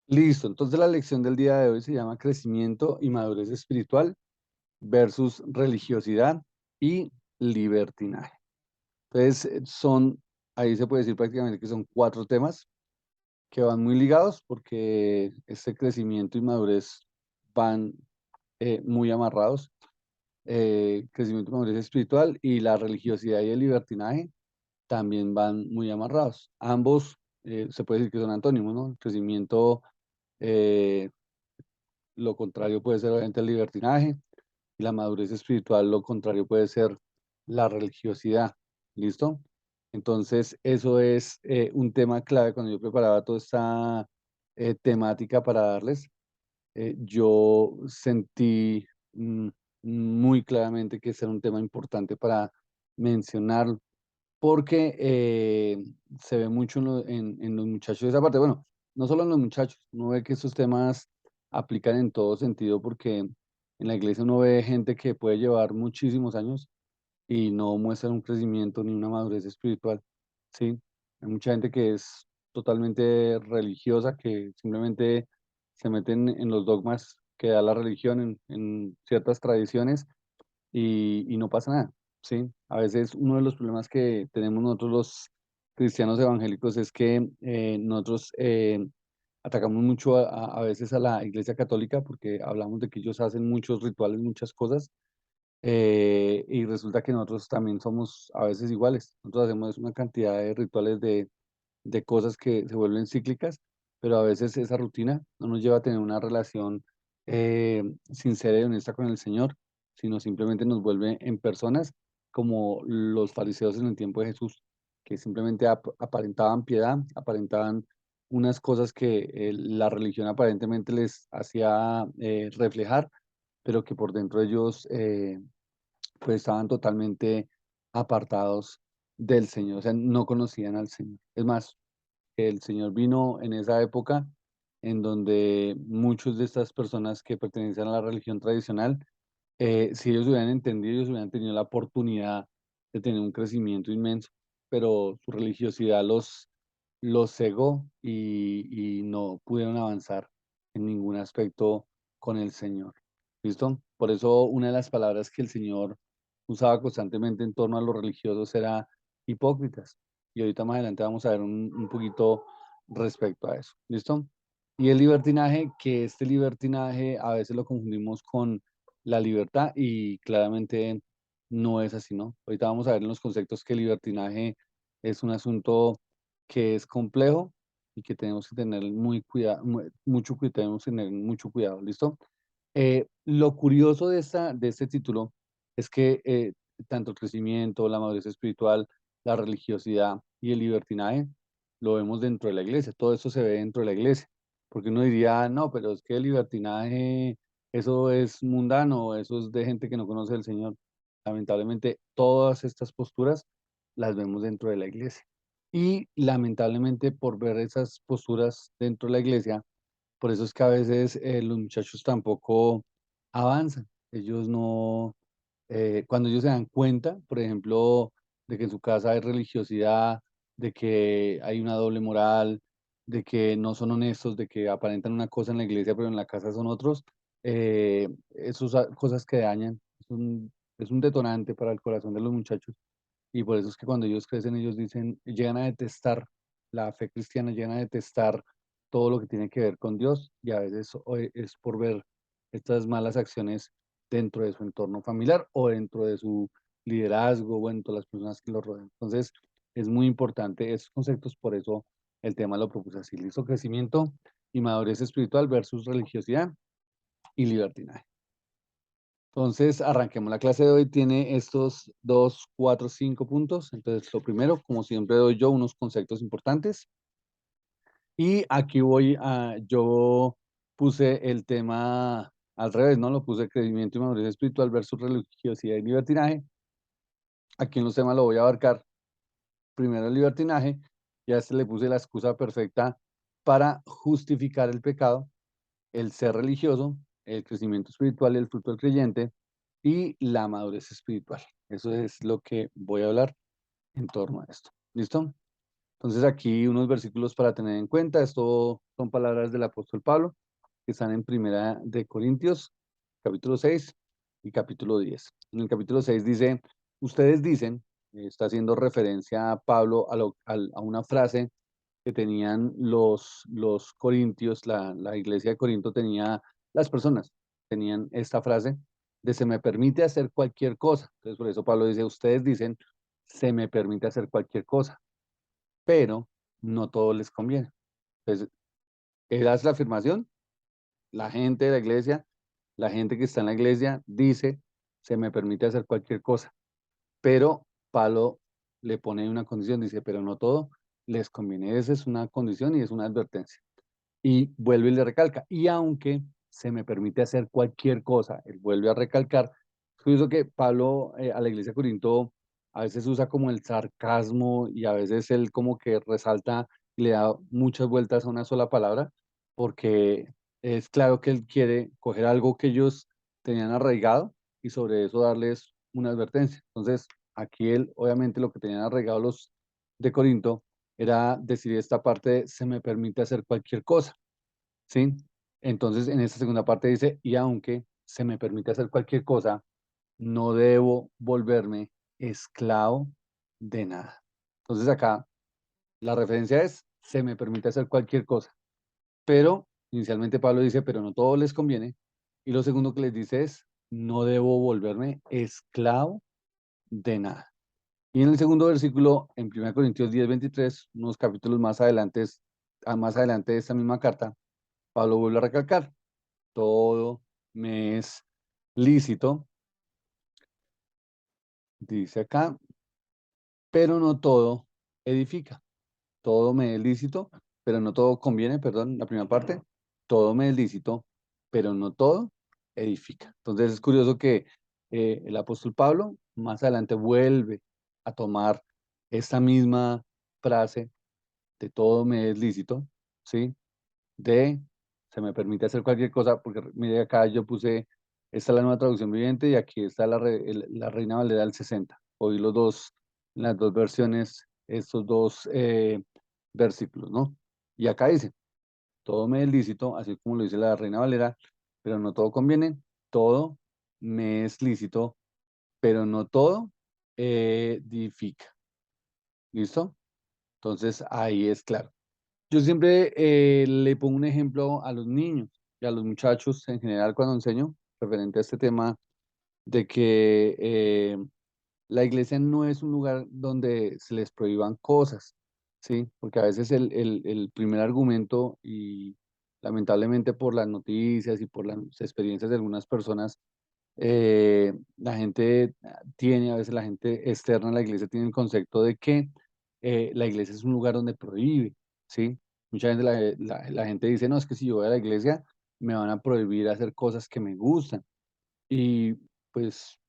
Listo, entonces la lección del día de hoy se llama crecimiento y madurez espiritual versus religiosidad y libertinaje. Entonces ahí se puede decir prácticamente que son cuatro temas que van muy ligados porque este crecimiento y madurez van muy amarrados. Crecimiento y madurez espiritual y la religiosidad y el libertinaje también van muy amarrados. Ambos se puede decir que son antónimos, ¿no? El crecimiento, eh, lo contrario puede ser obviamente el libertinaje, y la madurez espiritual, lo contrario puede ser la religiosidad. ¿Listo? Entonces, eso es un tema clave cuando yo preparaba toda esta temática para darles. Yo sentí muy claramente que ese era un tema importante para mencionar porque se ve mucho en los muchachos de esa parte. Bueno, no solo en los muchachos, uno ve que esos temas aplican en todo sentido porque en la iglesia uno ve gente que puede llevar muchísimos años y no muestra un crecimiento ni una madurez espiritual, ¿sí? Hay mucha gente que es totalmente religiosa, que simplemente se meten en los dogmas que da la religión, en ciertas tradiciones y no pasa nada, ¿sí? A veces uno de los problemas que tenemos nosotros los cristianos evangélicos es que nosotros atacamos mucho a veces a la Iglesia Católica porque hablamos de que ellos hacen muchos rituales, muchas cosas, y resulta que nosotros también somos a veces iguales. Nosotros hacemos una cantidad de rituales de cosas que se vuelven cíclicas, pero a veces esa rutina no nos lleva a tener una relación sincera y honesta con el Señor, sino simplemente nos vuelve en personas como los fariseos en el tiempo de Jesús, que simplemente aparentaban piedad, aparentaban unas cosas que la religión aparentemente les hacía reflejar, pero que por dentro ellos pues estaban totalmente apartados del Señor, o sea, no conocían al Señor. Es más, el Señor vino en esa época en donde muchos de estas personas que pertenecían a la religión tradicional, si ellos hubieran entendido, ellos hubieran tenido la oportunidad de tener un crecimiento inmenso, pero su religiosidad los cegó y no pudieron avanzar en ningún aspecto con el Señor. ¿Listo? Por eso una de las palabras que el Señor usaba constantemente en torno a los religiosos era hipócritas. Y ahorita más adelante vamos a ver un poquito respecto a eso. ¿Listo? Y el libertinaje, que este libertinaje a veces lo confundimos con la libertad y claramente no es así, ¿no? Ahorita vamos a ver en los conceptos que el libertinaje es un asunto que es complejo y que tenemos que tener muy cuidado, mucho cuidado, tenemos que tener mucho cuidado, ¿listo? Lo curioso de este título es que tanto el crecimiento, la madurez espiritual, la religiosidad y el libertinaje lo vemos dentro de la iglesia, todo eso se ve dentro de la iglesia, porque uno diría, no, pero es que el libertinaje, eso es mundano, eso es de gente que no conoce al Señor. Lamentablemente, todas estas posturas las vemos dentro de la iglesia. Y lamentablemente, por ver esas posturas dentro de la iglesia, por eso es que a veces los muchachos tampoco avanzan. Ellos no, cuando ellos se dan cuenta, por ejemplo, de que en su casa hay religiosidad, de que hay una doble moral, de que no son honestos, de que aparentan una cosa en la iglesia, pero en la casa son otros, esas cosas que dañan, es un detonante para el corazón de los muchachos. Y por eso es que cuando ellos crecen, ellos dicen, llegan a detestar la fe cristiana, llegan a detestar todo lo que tiene que ver con Dios, y a veces es por ver estas malas acciones dentro de su entorno familiar o dentro de su liderazgo o dentro de las personas que lo rodean. Entonces, es muy importante esos conceptos, por eso el tema lo propuse así, listo, crecimiento y madurez espiritual versus religiosidad y libertinaje. Entonces, arranquemos. La clase de hoy tiene estos 2, 4, 5 puntos. Entonces, lo primero, como siempre doy yo, unos conceptos importantes. Y aquí yo puse el tema al revés, ¿no? Lo puse crecimiento y madurez espiritual versus religiosidad y libertinaje. Aquí en los temas lo voy a abarcar primero el libertinaje, y a este le puse la excusa perfecta para justificar el pecado, el ser religioso, el crecimiento espiritual y el fruto del creyente y la madurez espiritual. Eso es lo que voy a hablar en torno a esto. ¿Listo? Entonces aquí unos versículos para tener en cuenta. Esto son palabras del apóstol Pablo que están en Primera de Corintios, capítulo 6 y capítulo 10. En el capítulo 6 dice, ustedes dicen, está haciendo referencia a Pablo a una frase que tenían los corintios, la iglesia de Corinto tenía, las personas tenían esta frase de se me permite hacer cualquier cosa. Entonces por eso Pablo dice, ustedes dicen, se me permite hacer cualquier cosa, pero no todo les conviene. Entonces, él hace la afirmación, la gente de la iglesia, la gente que está en la iglesia dice, se me permite hacer cualquier cosa, pero Pablo le pone una condición, dice, pero no todo les conviene. Esa es una condición y es una advertencia. Y vuelve y le recalca, y aunque se me permite hacer cualquier cosa, él vuelve a recalcar. Es curioso que Pablo a la iglesia de Corinto a veces usa como el sarcasmo y a veces él como que resalta y le da muchas vueltas a una sola palabra, porque es claro que él quiere coger algo que ellos tenían arraigado y sobre eso darles una advertencia. Entonces, aquí él, obviamente, lo que tenían arraigado los de Corinto era decir esta parte de se me permite hacer cualquier cosa, ¿sí? Entonces, en esta segunda parte dice, y aunque se me permite hacer cualquier cosa, no debo volverme esclavo de nada. Entonces, acá la referencia es, se me permite hacer cualquier cosa, pero inicialmente Pablo dice, pero no todo les conviene, y lo segundo que les dice es, no debo volverme esclavo de nada. Y en el segundo versículo, en 1 Corintios 10:23, unos capítulos más adelante de esta misma carta, Pablo vuelve a recalcar, todo me es lícito, dice acá, pero no todo edifica. Todo me es lícito, pero no todo conviene, perdón, la primera parte, todo me es lícito, pero no todo edifica. Entonces es curioso que el apóstol Pablo más adelante vuelve a tomar esta misma frase de todo me es lícito, ¿sí? De se me permite hacer cualquier cosa, porque mire acá yo puse, esta es la nueva traducción viviente y aquí está la Reina Valera del 60. Hoy las dos versiones, estos dos versículos, ¿no? Y acá dice, todo me es lícito, así como lo dice la Reina Valera, pero no todo conviene, todo me es lícito, pero no todo edifica. ¿Listo? Entonces ahí es claro. Yo siempre le pongo un ejemplo a los niños y a los muchachos en general cuando enseño referente a este tema de que la iglesia no es un lugar donde se les prohíban cosas, ¿sí? Porque a veces el primer argumento y lamentablemente por las noticias y por las experiencias de algunas personas, la gente tiene, a veces la gente externa a la iglesia tiene el concepto de que la iglesia es un lugar donde prohíbe, ¿sí? Mucha gente, la gente dice, no, es que si yo voy a la iglesia me van a prohibir hacer cosas que me gustan. Y pues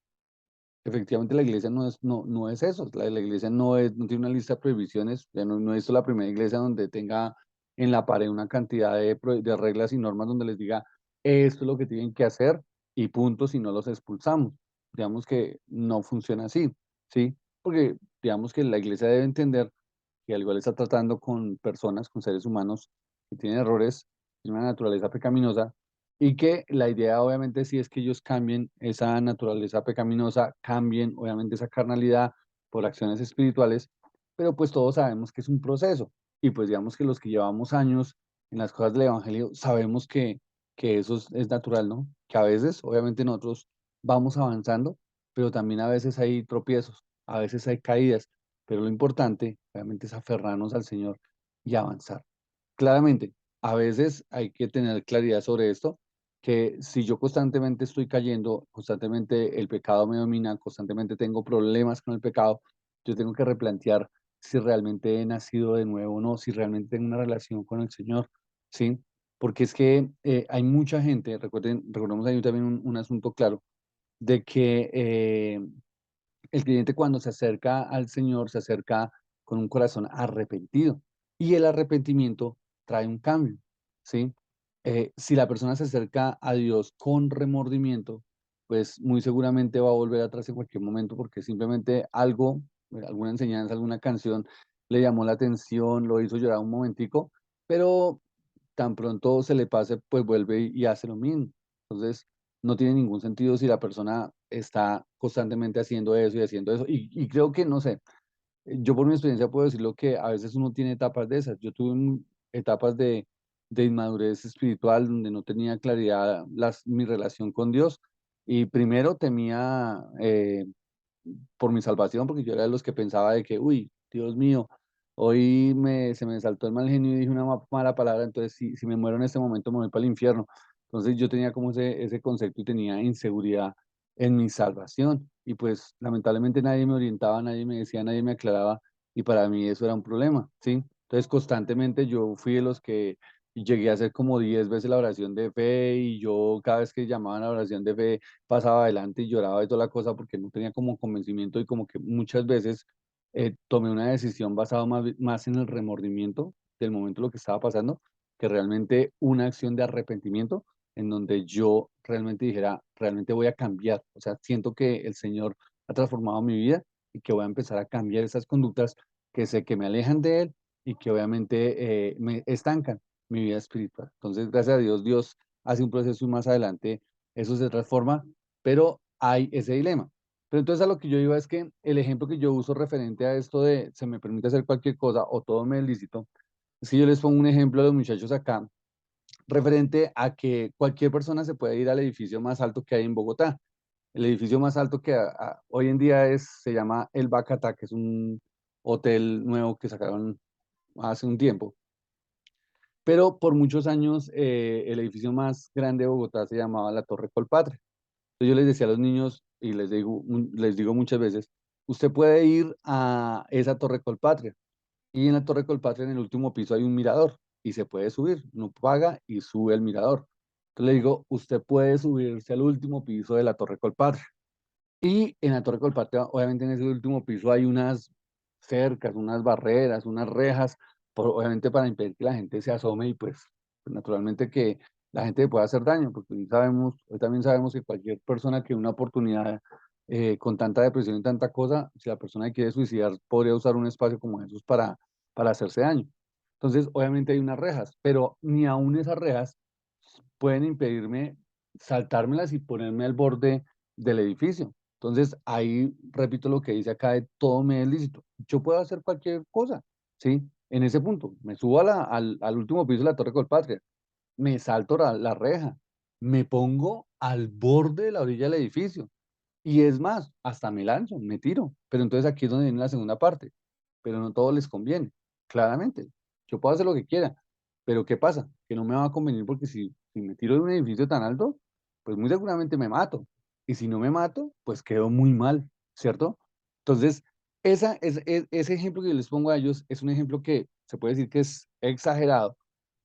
efectivamente la iglesia no es eso, la iglesia no tiene una lista de prohibiciones, ya no he visto la primera iglesia donde tenga en la pared una cantidad de reglas y normas donde les diga esto es lo que tienen que hacer y punto, si no los expulsamos. Digamos que no funciona así, ¿sí? Porque digamos que la iglesia debe entender que al igual está tratando con personas, con seres humanos que tienen errores, tienen una naturaleza pecaminosa, y que la idea obviamente sí es que ellos cambien esa naturaleza pecaminosa, cambien obviamente esa carnalidad por acciones espirituales, pero pues todos sabemos que es un proceso, y pues digamos que los que llevamos años en las cosas del Evangelio sabemos que eso es natural, ¿no? Que a veces obviamente nosotros vamos avanzando, pero también a veces hay tropiezos, a veces hay caídas, pero lo importante, obviamente, es aferrarnos al Señor y avanzar. Claramente, a veces hay que tener claridad sobre esto, que si yo constantemente estoy cayendo, constantemente el pecado me domina, constantemente tengo problemas con el pecado, yo tengo que replantear si realmente he nacido de nuevo o no, si realmente tengo una relación con el Señor, ¿sí? Porque es que hay mucha gente, recordemos ahí también un asunto claro, de que el creyente cuando se acerca al Señor se acerca con un corazón arrepentido y el arrepentimiento trae un cambio, ¿sí? Si la persona se acerca a Dios con remordimiento, pues muy seguramente va a volver atrás en cualquier momento porque simplemente algo, alguna enseñanza, alguna canción le llamó la atención, lo hizo llorar un momentico, pero tan pronto se le pase, pues vuelve y hace lo mismo. Entonces, no tiene ningún sentido si la persona está constantemente haciendo eso y haciendo eso. Y creo que, no sé, yo por mi experiencia puedo decirlo que a veces uno tiene etapas de esas. Yo tuve etapas de inmadurez espiritual donde no tenía claridad mi relación con Dios. Y primero temía por mi salvación, porque yo era de los que pensaba de que, uy, Dios mío, hoy se me saltó el mal genio y dije una mala palabra, entonces si me muero en este momento me voy para el infierno. Entonces yo tenía como ese concepto y tenía inseguridad en mi salvación. Y pues lamentablemente nadie me orientaba, nadie me decía, nadie me aclaraba y para mí eso era un problema, ¿sí? Entonces constantemente yo fui de los que llegué a hacer como 10 veces la oración de fe y yo cada vez que llamaban a la oración de fe pasaba adelante y lloraba y toda la cosa porque no tenía como convencimiento y como que muchas veces tomé una decisión basada más en el remordimiento del momento de lo que estaba pasando que realmente una acción de arrepentimiento en donde yo realmente dijera, realmente voy a cambiar. O sea, siento que el Señor ha transformado mi vida y que voy a empezar a cambiar esas conductas que sé que me alejan de Él y que obviamente me estancan mi vida espiritual. Entonces, gracias a Dios, Dios hace un proceso y más adelante eso se transforma, pero hay ese dilema. Pero entonces a lo que yo iba es que el ejemplo que yo uso referente a esto de se me permite hacer cualquier cosa o todo me es lícito, es que yo les pongo un ejemplo a los muchachos acá, referente a que cualquier persona se puede ir al edificio más alto que hay en Bogotá. El edificio más alto que hoy en día se llama El Bacatá, que es un hotel nuevo que sacaron hace un tiempo. Pero por muchos años el edificio más grande de Bogotá se llamaba la Torre Colpatria. Entonces yo les decía a los niños y les digo muchas veces, usted puede ir a esa Torre Colpatria y en la Torre Colpatria en el último piso hay un mirador y se puede subir, uno paga y sube el mirador. Entonces le digo, usted puede subirse al último piso de la Torre Colpatria. Y en la Torre Colpatria, obviamente en ese último piso hay unas cercas, unas barreras, unas rejas, obviamente para impedir que la gente se asome y pues naturalmente que la gente le pueda hacer daño, porque hoy también sabemos que cualquier persona que una oportunidad con tanta depresión y tanta cosa, si la persona quiere suicidar, podría usar un espacio como esos para hacerse daño. Entonces, obviamente hay unas rejas, pero ni aún esas rejas pueden impedirme saltármelas y ponerme al borde del edificio. Entonces, ahí repito lo que dice acá de todo me es lícito. Yo puedo hacer cualquier cosa, ¿sí? En ese punto, me subo al último piso de la Torre Colpatria, me salto la reja, me pongo al borde de la orilla del edificio. Y es más, hasta me lanzo, me tiro. Pero entonces aquí es donde viene la segunda parte. Pero no todo les conviene, claramente. Yo puedo hacer lo que quiera, pero ¿qué pasa? Que no me va a convenir porque si me tiro de un edificio tan alto, pues muy seguramente me mato. Y si no me mato, pues quedo muy mal, ¿cierto? Entonces, ese ejemplo que yo les pongo a ellos es un ejemplo que se puede decir que es exagerado,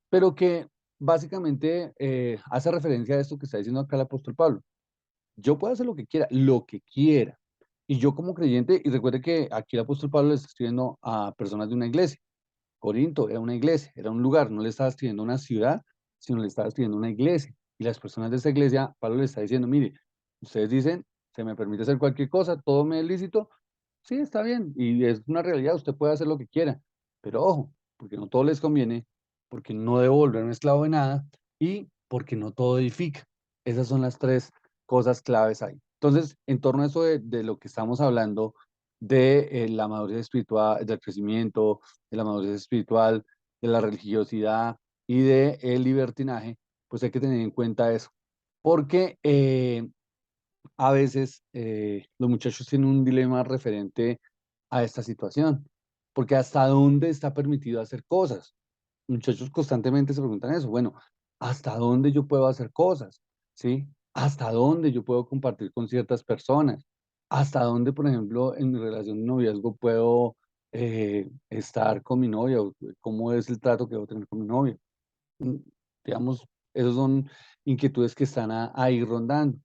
pero que básicamente hace referencia a esto que está diciendo acá el apóstol Pablo. Yo puedo hacer lo que quiera, lo que quiera. Y yo como creyente, y recuerde que aquí el apóstol Pablo le está escribiendo a personas de una iglesia. Corinto era una iglesia, era un lugar, no le estaba escribiendo una ciudad, sino le estaba escribiendo una iglesia. Y las personas de esa iglesia, Pablo le está diciendo, mire, ustedes dicen, se me permite hacer cualquier cosa, todo me es lícito, sí, está bien, y es una realidad, usted puede hacer lo que quiera, pero ojo, porque no todo les conviene, porque no debo volverme esclavo de nada y porque no todo edifica. Esas son las tres cosas claves ahí. Entonces, en torno a eso de lo que estamos hablando, de la madurez espiritual, del crecimiento, de la madurez espiritual, de la religiosidad y de el libertinaje, pues hay que tener en cuenta eso. Porque a veces los muchachos tienen un dilema referente a esta situación, porque hasta dónde está permitido hacer cosas. Muchachos constantemente se preguntan eso, bueno, ¿hasta dónde yo puedo hacer cosas? ¿Sí? ¿Hasta dónde yo puedo compartir con ciertas personas? ¿Hasta dónde, por ejemplo, en mi relación de noviazgo puedo estar con mi novia? ¿O cómo es el trato que debo tener con mi novia? mm, digamos, esas son inquietudes que están ahí rondando.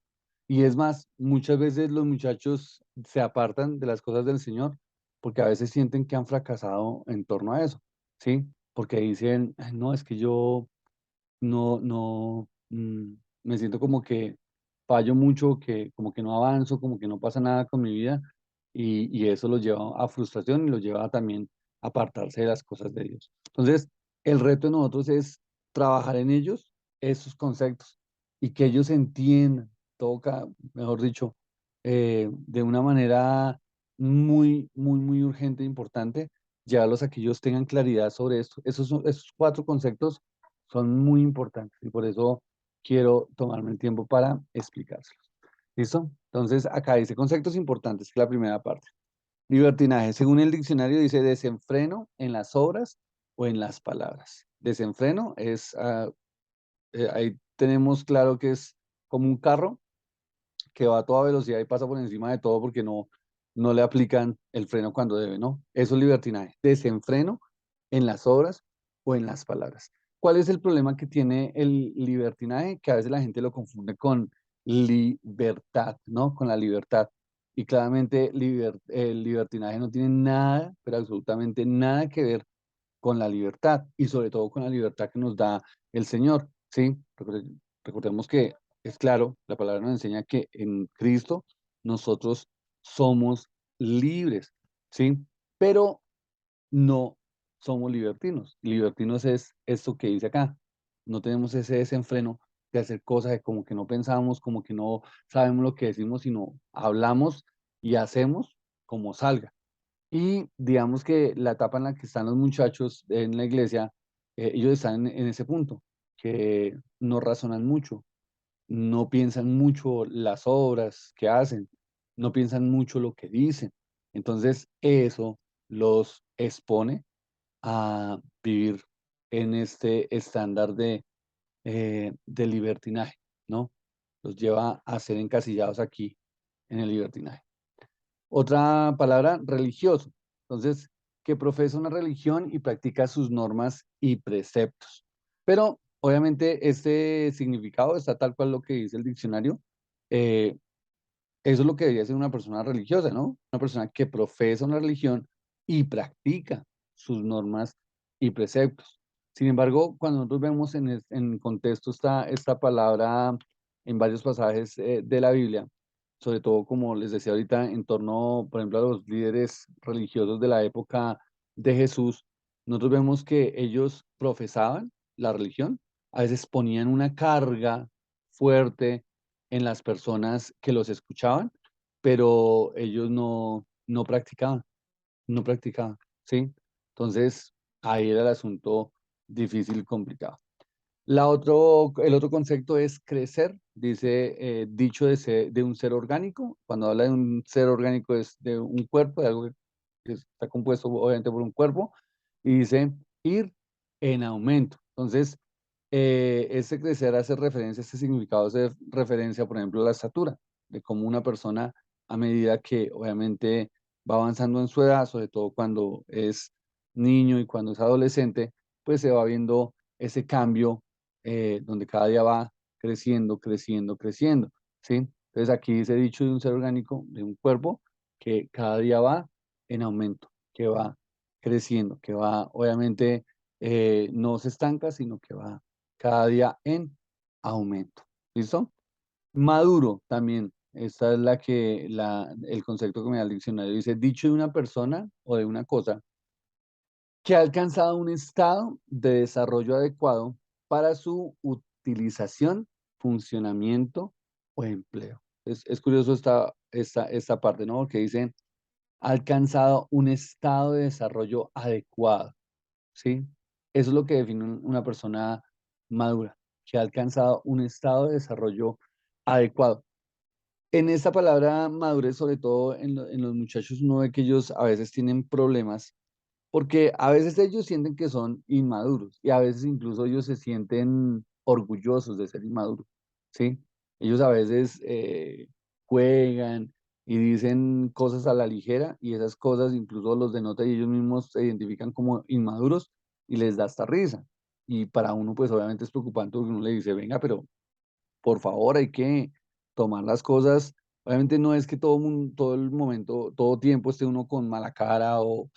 Y es más, muchas veces los muchachos se apartan de las cosas del Señor porque a veces sienten que han fracasado en torno a eso, ¿sí? Porque dicen, "Ay, no, es que yo no, me siento como que fallo mucho, que como que no avanzo, como que no pasa nada con mi vida y eso los lleva a frustración y los lleva también apartarse de las cosas de Dios. Entonces, el reto de nosotros es trabajar en ellos esos conceptos y que ellos entiendan, toca, mejor dicho, de una manera muy urgente e importante, llevarlos a que ellos tengan claridad sobre esto. Esos cuatro conceptos son muy importantes y por eso quiero tomarme el tiempo para explicárselos. ¿Listo? Entonces, acá dice conceptos importantes, que es la primera parte. Libertinaje, según el diccionario, dice desenfreno en las obras o en las palabras. Desenfreno es, ahí tenemos claro que es como un carro que va a toda velocidad y pasa por encima de todo porque no le aplican el freno cuando debe, ¿no? Eso es libertinaje. Desenfreno en las obras o en las palabras. ¿Cuál es el problema que tiene el libertinaje? Que a veces la gente lo confunde con libertad, ¿no? Con la libertad. Y claramente el libertinaje no tiene nada, pero absolutamente nada que ver con la libertad y sobre todo con la libertad que nos da el Señor, ¿sí? Recordemos que es claro, la palabra nos enseña que en Cristo nosotros somos libres, ¿sí? Pero no somos libertinos. Libertinos es esto que dice acá. No tenemos ese desenfreno de hacer cosas que como que no pensamos, como que no sabemos lo que decimos, sino hablamos y hacemos como salga. Y digamos que la etapa en la que están los muchachos en la iglesia, ellos están en ese punto, que no razonan mucho, no piensan mucho las obras que hacen, no piensan mucho lo que dicen. Entonces eso los expone a vivir en este estándar de libertinaje, ¿no? Los lleva a ser encasillados aquí en el libertinaje. Otra palabra, religioso. Entonces, que profesa una religión y practica sus normas y preceptos. Pero, obviamente, este significado está tal cual lo que dice el diccionario. Eh, Eso es lo que debería ser una persona religiosa, ¿no? Una persona que profesa una religión y practica sus normas y preceptos. Sin embargo, cuando nosotros vemos en contexto esta palabra en varios pasajes de la Biblia, sobre todo como les decía ahorita, en torno, por ejemplo, a los líderes religiosos de la época de Jesús, nosotros vemos que ellos profesaban la religión, a veces ponían una carga fuerte en las personas que los escuchaban, pero ellos no practicaban, no practicaban, ¿sí? Entonces, ahí era el asunto difícil y complicado. El otro concepto es crecer, dice dicho de un ser orgánico. Cuando habla de un ser orgánico es de un cuerpo, de algo que está compuesto obviamente por un cuerpo, y dice ir en aumento. Entonces, ese crecer hace referencia, este significado hace referencia, por ejemplo, a la estatura, de cómo una persona a medida que obviamente va avanzando en su edad, sobre todo cuando es niño y cuando es adolescente, pues se va viendo ese cambio donde cada día va creciendo, ¿sí? Entonces aquí dice dicho de un ser orgánico, de un cuerpo, que cada día va en aumento, que va creciendo, que va, obviamente, no se estanca, sino que va cada día en aumento. ¿Listo? Maduro también. Esta es el concepto que me da el diccionario. Dice, dicho de una persona o de una cosa que ha alcanzado un estado de desarrollo adecuado para su utilización, funcionamiento o empleo. Es curioso esta parte, ¿no? Porque dice, ha alcanzado un estado de desarrollo adecuado, ¿sí? Eso es lo que define una persona madura, que ha alcanzado un estado de desarrollo adecuado. En esta palabra madurez, sobre todo en los muchachos, uno ve que ellos a veces tienen problemas porque a veces ellos sienten que son inmaduros y a veces incluso ellos se sienten orgullosos de ser inmaduros, ¿sí? Ellos a veces juegan y dicen cosas a la ligera y esas cosas incluso los denota y ellos mismos se identifican como inmaduros y les da hasta risa. Y para uno pues obviamente es preocupante porque uno le dice, venga, pero por favor hay que tomar las cosas. Obviamente no es que todo el momento, todo tiempo esté uno con mala cara o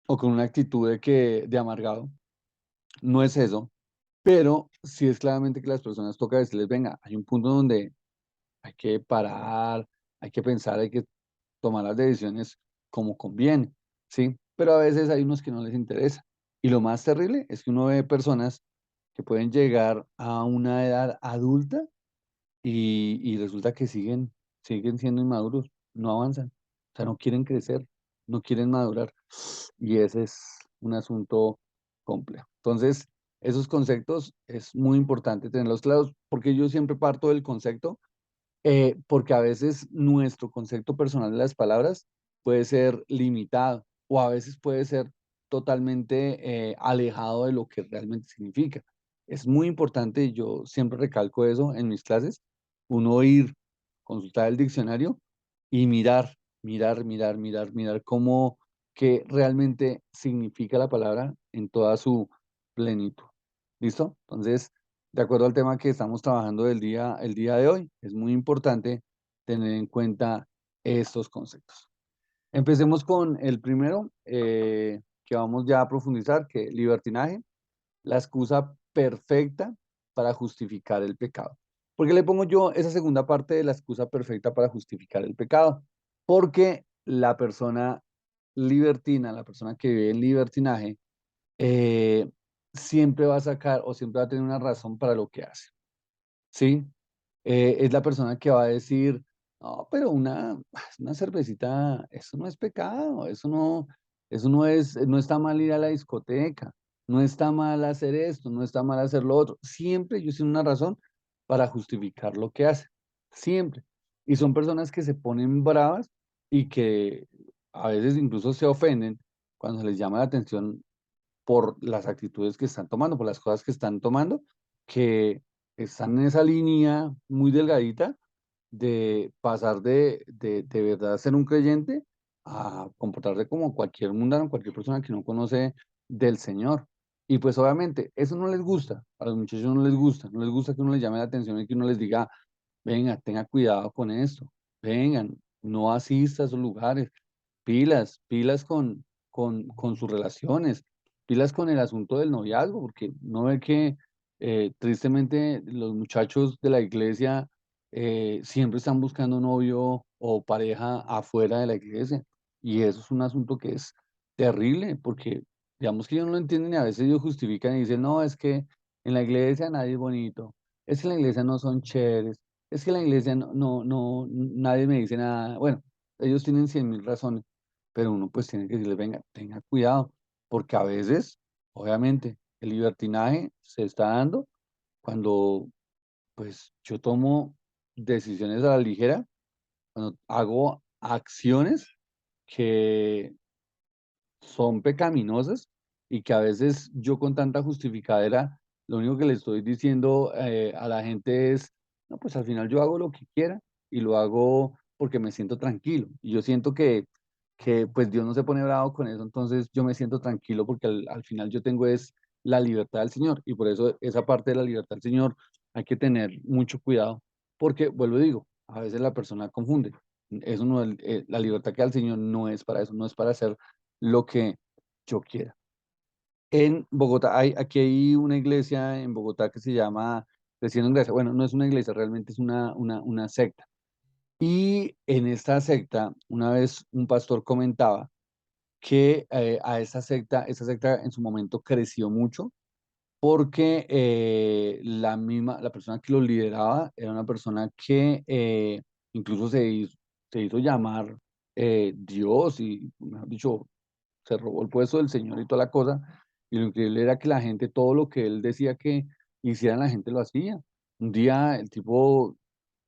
con una actitud de amargado. No es eso, pero sí es claramente que las personas toca decirles, venga, hay un punto donde hay que parar, hay que pensar, hay que tomar las decisiones como conviene, ¿sí? pero a veces hay unos que no les interesa. Y lo más terrible es que uno ve personas que pueden llegar a una edad adulta y resulta que siguen siendo inmaduros, no avanzan, o sea, no quieren crecer, no quieren madurar. Y ese es un asunto complejo. Entonces, esos conceptos es muy importante tenerlos claros, porque yo siempre parto del concepto porque a veces nuestro concepto personal de las palabras puede ser limitado o a veces puede ser totalmente alejado de lo que realmente significa. Es muy importante, y yo siempre recalco eso en mis clases, uno ir, consultar el diccionario y mirar cómo, qué realmente significa la palabra en toda su plenitud. ¿Listo? Entonces, de acuerdo al tema que estamos trabajando el día de hoy, es muy importante tener en cuenta estos conceptos. Empecemos con el primero, que vamos ya a profundizar, que libertinaje, la excusa perfecta para justificar el pecado. ¿Por qué le pongo yo esa segunda parte de la excusa perfecta para justificar el pecado? Porque la persona libertina, la persona que vive en libertinaje, eh, siempre va a sacar o siempre va a tener una razón para lo que hace, ¿sí? Es la persona que va a decir, no, pero una cervecita, eso no es pecado, no está mal ir a la discoteca, no está mal hacer esto, no está mal hacer lo otro. Siempre ellos tienen una razón para justificar lo que hacen, siempre. Y son personas que se ponen bravas y que a veces incluso se ofenden cuando se les llama la atención por las actitudes que están tomando, por las cosas que están tomando, que están en esa línea muy delgadita de pasar de verdad ser un creyente a comportarse como cualquier mundano, cualquier persona que no conoce del Señor. Y pues obviamente eso no les gusta, a los muchachos no les gusta, no les gusta que uno les llame la atención y que uno les diga, venga, tenga cuidado con esto, vengan, no asista a esos lugares, pilas con sus relaciones, pilas con el asunto del noviazgo, porque no ve que tristemente los muchachos de la iglesia siempre están buscando novio o pareja afuera de la iglesia. Y eso es un asunto que es terrible, porque digamos que ellos no lo entienden y a veces ellos justifican y dicen, no, es que en la iglesia nadie es bonito, es que en la iglesia no son chéveres, es que en la iglesia nadie me dice nada. Bueno, ellos tienen 100.000 razones, pero uno pues tiene que decirle, venga, tenga cuidado, porque a veces, obviamente, el libertinaje se está dando cuando pues yo tomo decisiones a la ligera, cuando hago acciones que son pecaminosas y que a veces yo con tanta justificadera, lo único que le estoy diciendo a la gente es, no, pues al final yo hago lo que quiera y lo hago porque me siento tranquilo. Y yo siento que pues Dios no se pone bravo con eso, entonces yo me siento tranquilo porque al final yo tengo es la libertad del Señor y por eso esa parte de la libertad del Señor hay que tener mucho cuidado porque, vuelvo y digo, a veces la persona confunde. Eso no, la libertad que da el Señor no es para eso, no es para hacer lo que yo quiera. En Bogotá, aquí hay una iglesia en Bogotá que se llama Creciendo en Gracia. Bueno, no es una iglesia, realmente es una secta. Y en esta secta, una vez un pastor comentaba que a esa secta en su momento creció mucho porque la persona que lo lideraba era una persona que incluso se hizo llamar Dios y, mejor dicho, se robó el puesto del Señor y toda la cosa. Y lo increíble era que la gente, todo lo que él decía que hicieran, la gente lo hacía. Un día el tipo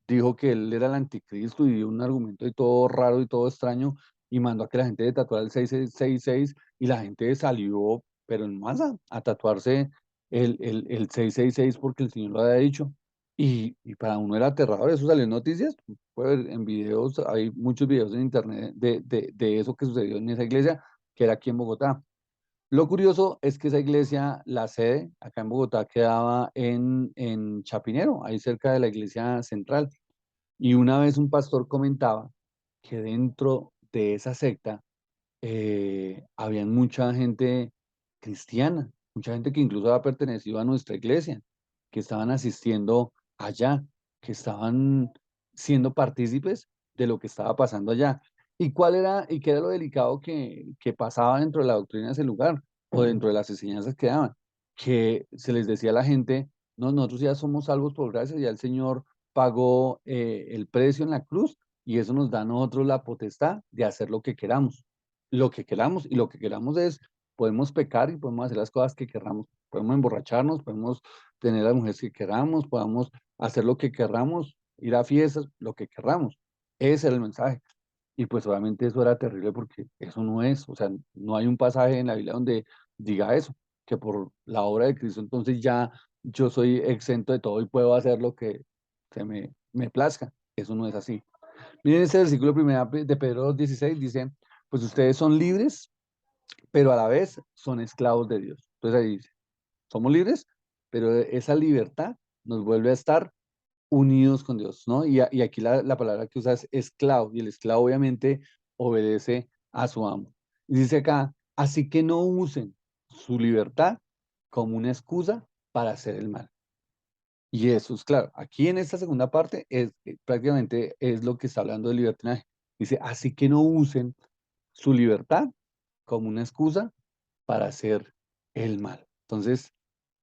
dijo que él era el anticristo y dio un argumento y todo raro y todo extraño y mandó a que la gente le tatuara el 666 y la gente salió, pero en masa, a tatuarse el 666 porque el Señor lo había dicho. Y para uno era aterrador, eso salió en noticias, puede ver en videos, hay muchos videos en internet de eso que sucedió en esa iglesia, que era aquí en Bogotá. Lo curioso es que esa iglesia, la sede acá en Bogotá, quedaba en Chapinero, ahí cerca de la iglesia central. Y una vez un pastor comentaba que dentro de esa secta había mucha gente cristiana, mucha gente que incluso había pertenecido a nuestra iglesia, que estaban asistiendo allá, que estaban siendo partícipes de lo que estaba pasando allá. ¿Y y qué era lo delicado que pasaba dentro de la doctrina de ese lugar o dentro de las enseñanzas que daban? Que se les decía a la gente, no, nosotros ya somos salvos por gracia, ya el Señor pagó el precio en la cruz y eso nos da a nosotros la potestad de hacer lo que queramos y lo que queramos es, podemos pecar y podemos hacer las cosas que queramos, podemos emborracharnos, podemos tener las mujeres que queramos, podamos hacer lo que queramos, ir a fiestas, lo que queramos. Ese era el mensaje. Y pues obviamente eso era terrible porque eso no es, o sea, no hay un pasaje en la Biblia donde diga eso, que por la obra de Cristo entonces ya yo soy exento de todo y puedo hacer lo que me plazca. Eso no es así. Miren ese versículo primero de Pedro 2:16 dice, pues ustedes son libres, pero a la vez son esclavos de Dios. Entonces ahí dice, somos libres, pero esa libertad nos vuelve a estar unidos con Dios, ¿no? Y aquí la palabra que usa es esclavo, y el esclavo obviamente obedece a su amo. Y dice acá, así que no usen su libertad como una excusa para hacer el mal. Y eso es claro, aquí en esta segunda parte es prácticamente es lo que está hablando de libertinaje. Dice, así que no usen su libertad como una excusa para hacer el mal. Entonces,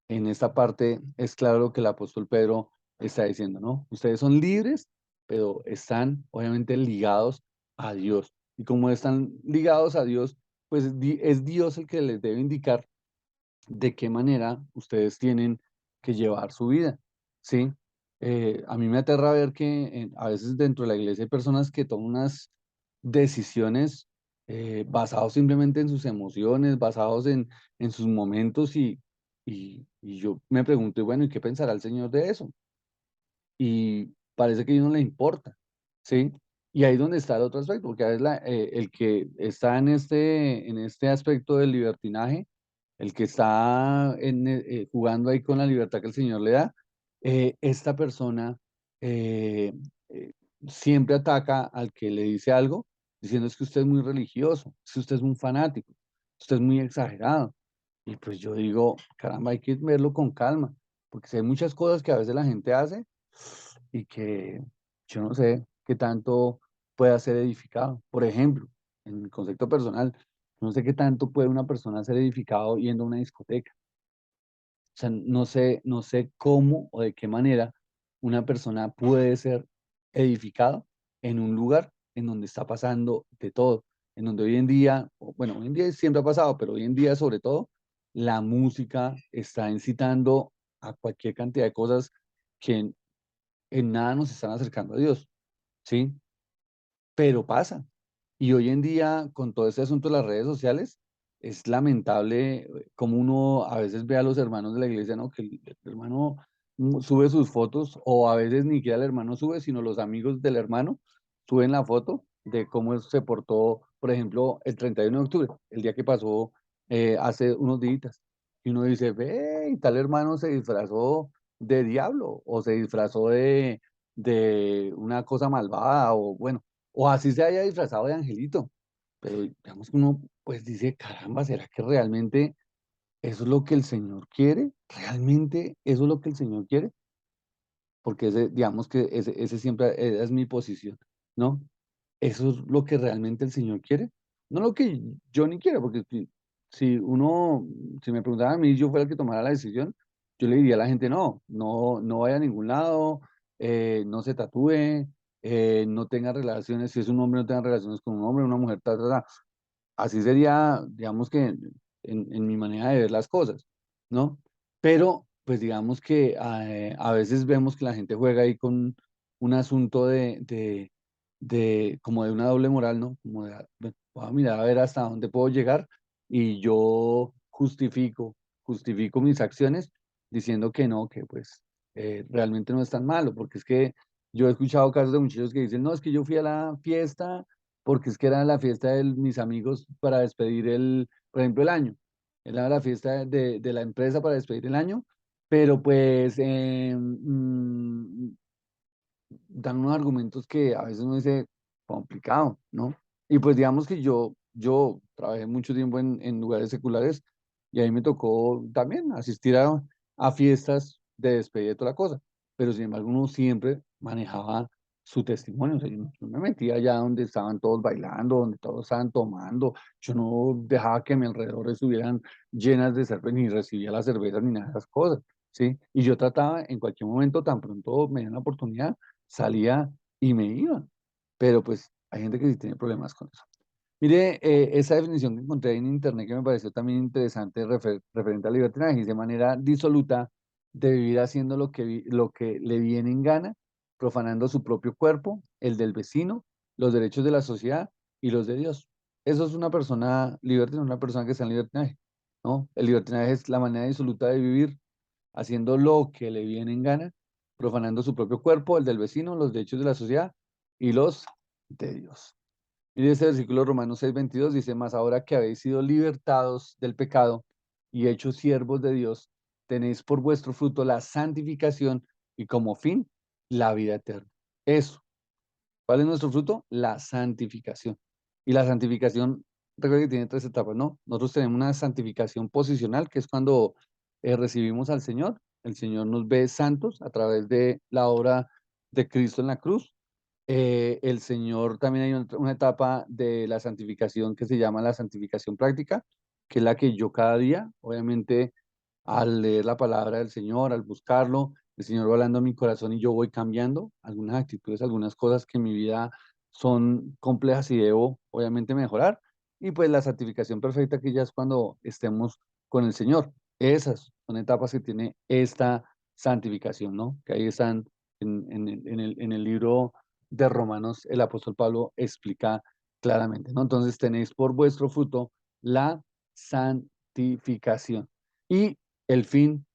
en esta parte es claro lo que el apóstol Pedro está diciendo, ¿no? Ustedes son libres, pero están obviamente ligados a Dios. Y como están ligados a Dios, pues es Dios el que les debe indicar de qué manera ustedes tienen que llevar su vida, ¿sí? A mí me aterra ver que a veces dentro de la iglesia hay personas que toman unas decisiones basados simplemente en sus emociones, basados en sus momentos y yo me pregunto, y bueno, ¿y qué pensará el Señor de eso? Y parece que a ellos no le importa, ¿sí? Y ahí es donde está el otro aspecto, porque a veces el que está en este aspecto del libertinaje, el que está jugando ahí con la libertad que el Señor le da, esta persona eh, eh, siempre ataca al que le dice algo, diciendo es que usted es muy religioso, es que usted es un fanático, usted es muy exagerado. Y pues yo digo, caramba, hay que verlo con calma, porque si hay muchas cosas que a veces la gente hace y que yo no sé qué tanto pueda ser edificado. Por ejemplo, en mi concepto personal, no sé qué tanto puede una persona ser edificado yendo a una discoteca. O sea, no sé cómo o de qué manera una persona puede ser edificado en un lugar en donde está pasando de todo, en donde hoy en día, bueno, hoy en día siempre ha pasado, pero hoy en día sobre todo, la música está incitando a cualquier cantidad de cosas que en nada nos están acercando a Dios, ¿sí? Pero pasa. Y hoy en día, con todo este asunto de las redes sociales, es lamentable como uno a veces ve a los hermanos de la iglesia, ¿no? Que el hermano sube sus fotos, o a veces ni siquiera el hermano sube, sino los amigos del hermano suben la foto de cómo se portó, por ejemplo, el 31 de octubre, el día que pasó hace unos días. Y uno dice, ve, y tal hermano se disfrazó de diablo, o se disfrazó de una cosa malvada, o bueno o así se haya disfrazado de angelito. Pero digamos que uno pues dice, caramba, ¿será que realmente eso es lo que el Señor quiere? ¿Realmente eso es lo que el Señor quiere? Porque digamos que ese siempre es mi posición, ¿no? ¿Eso es lo que realmente el Señor quiere? No lo que yo ni quiero, porque si uno, si me preguntaran a mí, yo fuera el que tomara la decisión, yo le diría a la gente, no vaya a ningún lado, no se tatúe, no tenga relaciones, si es un hombre, no tenga relaciones con un hombre, una mujer, así sería, digamos que en mi manera de ver las cosas, ¿no? Pero, pues digamos que a veces vemos que la gente juega ahí con un asunto como de una doble moral, ¿no? Como de, bueno, voy a mirar a ver hasta dónde puedo llegar y yo justifico mis acciones diciendo que no, que pues realmente no es tan malo, porque es que yo he escuchado casos de muchachos que dicen, no, es que yo fui a la fiesta porque es que era la fiesta de mis amigos para despedir por ejemplo, el año. Era la fiesta de la empresa para despedir el año, pero pues dan unos argumentos que a veces uno dice complicado, ¿no? Y pues digamos que yo trabajé mucho tiempo en lugares seculares y ahí me tocó también asistir a fiestas de despedida y toda la cosa, pero sin embargo uno siempre manejaba su testimonio. O sea, yo me metía allá donde estaban todos bailando, donde todos estaban tomando. Yo no dejaba que a mi alrededor estuvieran llenas de cerveza, ni recibía la cerveza, ni nada de esas cosas, ¿sí? Y yo trataba en cualquier momento, tan pronto me dieran la oportunidad, salía y me iba. Pero pues hay gente que sí tiene problemas con eso. Mire, esa definición que encontré en internet que me pareció también interesante referente al libertinaje, dice manera disoluta de vivir haciendo lo que le viene en gana, profanando su propio cuerpo, el del vecino, los derechos de la sociedad y los de Dios. Eso es una persona libertina, una persona que está en libertinaje, ¿no? El libertinaje es la manera disoluta de vivir haciendo lo que le viene en gana, profanando su propio cuerpo, el del vecino, los derechos de la sociedad y los de Dios. Y ese versículo Romanos 6:22 dice, más ahora que habéis sido libertados del pecado y hechos siervos de Dios, tenéis por vuestro fruto la santificación y como fin la vida eterna. Eso. ¿Cuál es nuestro fruto? La santificación. Y la santificación, recuerda que tiene tres etapas, ¿no? Nosotros tenemos una santificación posicional, que es cuando recibimos al Señor. El Señor nos ve santos a través de la obra de Cristo en la cruz. El Señor también hay una etapa de la santificación que se llama la santificación práctica, que es la que yo cada día, obviamente, al leer la palabra del Señor, al buscarlo, el Señor va hablando a mi corazón y yo voy cambiando algunas actitudes, algunas cosas que en mi vida son complejas y debo, obviamente, mejorar. Y pues la santificación perfecta que ya es cuando estemos con el Señor. Esas son etapas que tiene esta santificación, ¿no? Que ahí están en el libro de Romanos, el apóstol Pablo explica claramente, ¿no? Entonces tenéis por vuestro fruto la santificación. Y el fin,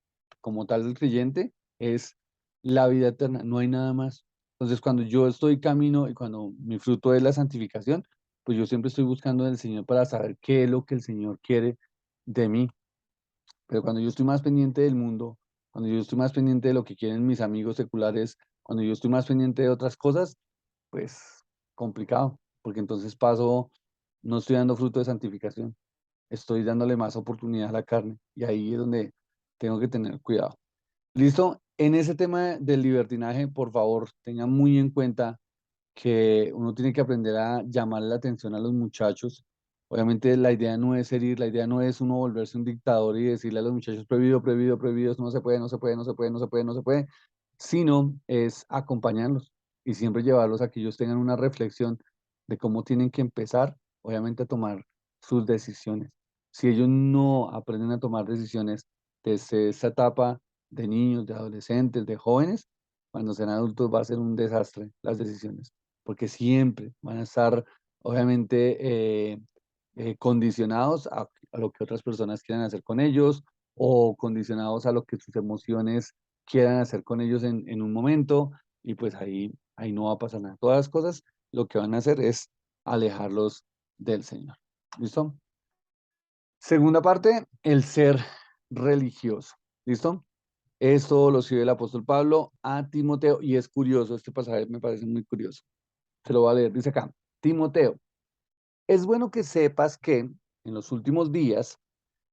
como tal del creyente, es la vida eterna, no hay nada más. Entonces, cuando yo estoy camino y cuando mi fruto es la santificación, pues yo siempre estoy buscando del Señor para saber qué es lo que el Señor quiere de mí. Pero cuando yo estoy más pendiente del mundo, cuando yo estoy más pendiente de lo que quieren mis amigos seculares, cuando yo estoy más pendiente de otras cosas, pues complicado, porque entonces paso, no estoy dando fruto de santificación, estoy dándole más oportunidad a la carne y ahí es donde tengo que tener cuidado. ¿Listo? En ese tema del libertinaje, por favor, tengan muy en cuenta que uno tiene que aprender a llamar la atención a los muchachos. Obviamente la idea no es herir, la idea no es uno volverse un dictador y decirle a los muchachos prohibido, prohibido, prohibido, esto no se puede, no se puede, no se puede, no se puede, no se puede, sino es acompañarlos y siempre llevarlos a que ellos tengan una reflexión de cómo tienen que empezar, obviamente, a tomar sus decisiones. Si ellos no aprenden a tomar decisiones desde esa etapa de niños, de adolescentes, de jóvenes, cuando sean adultos va a ser un desastre las decisiones porque siempre van a estar, obviamente, condicionados a lo que otras personas quieran hacer con ellos o condicionados a lo que sus emociones quieran hacer con ellos en un momento, y pues ahí no va a pasar nada. Todas las cosas lo que van a hacer es alejarlos del Señor. ¿Listo? Segunda parte, el ser religioso. ¿Listo? Esto lo escribe el apóstol Pablo a Timoteo y es curioso, este pasaje me parece muy curioso. Se lo voy a leer, dice acá, Timoteo, es bueno que sepas que en los últimos días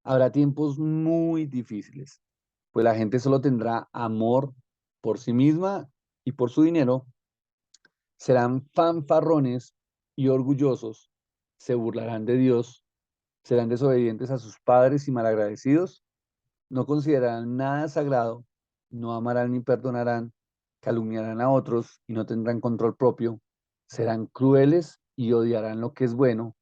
habrá tiempos muy difíciles, pues la gente solo tendrá amor por sí misma y por su dinero, serán fanfarrones y orgullosos, se burlarán de Dios, serán desobedientes a sus padres y malagradecidos, no considerarán nada sagrado, no amarán ni perdonarán, calumniarán a otros y no tendrán control propio, serán crueles y odiarán lo que es bueno,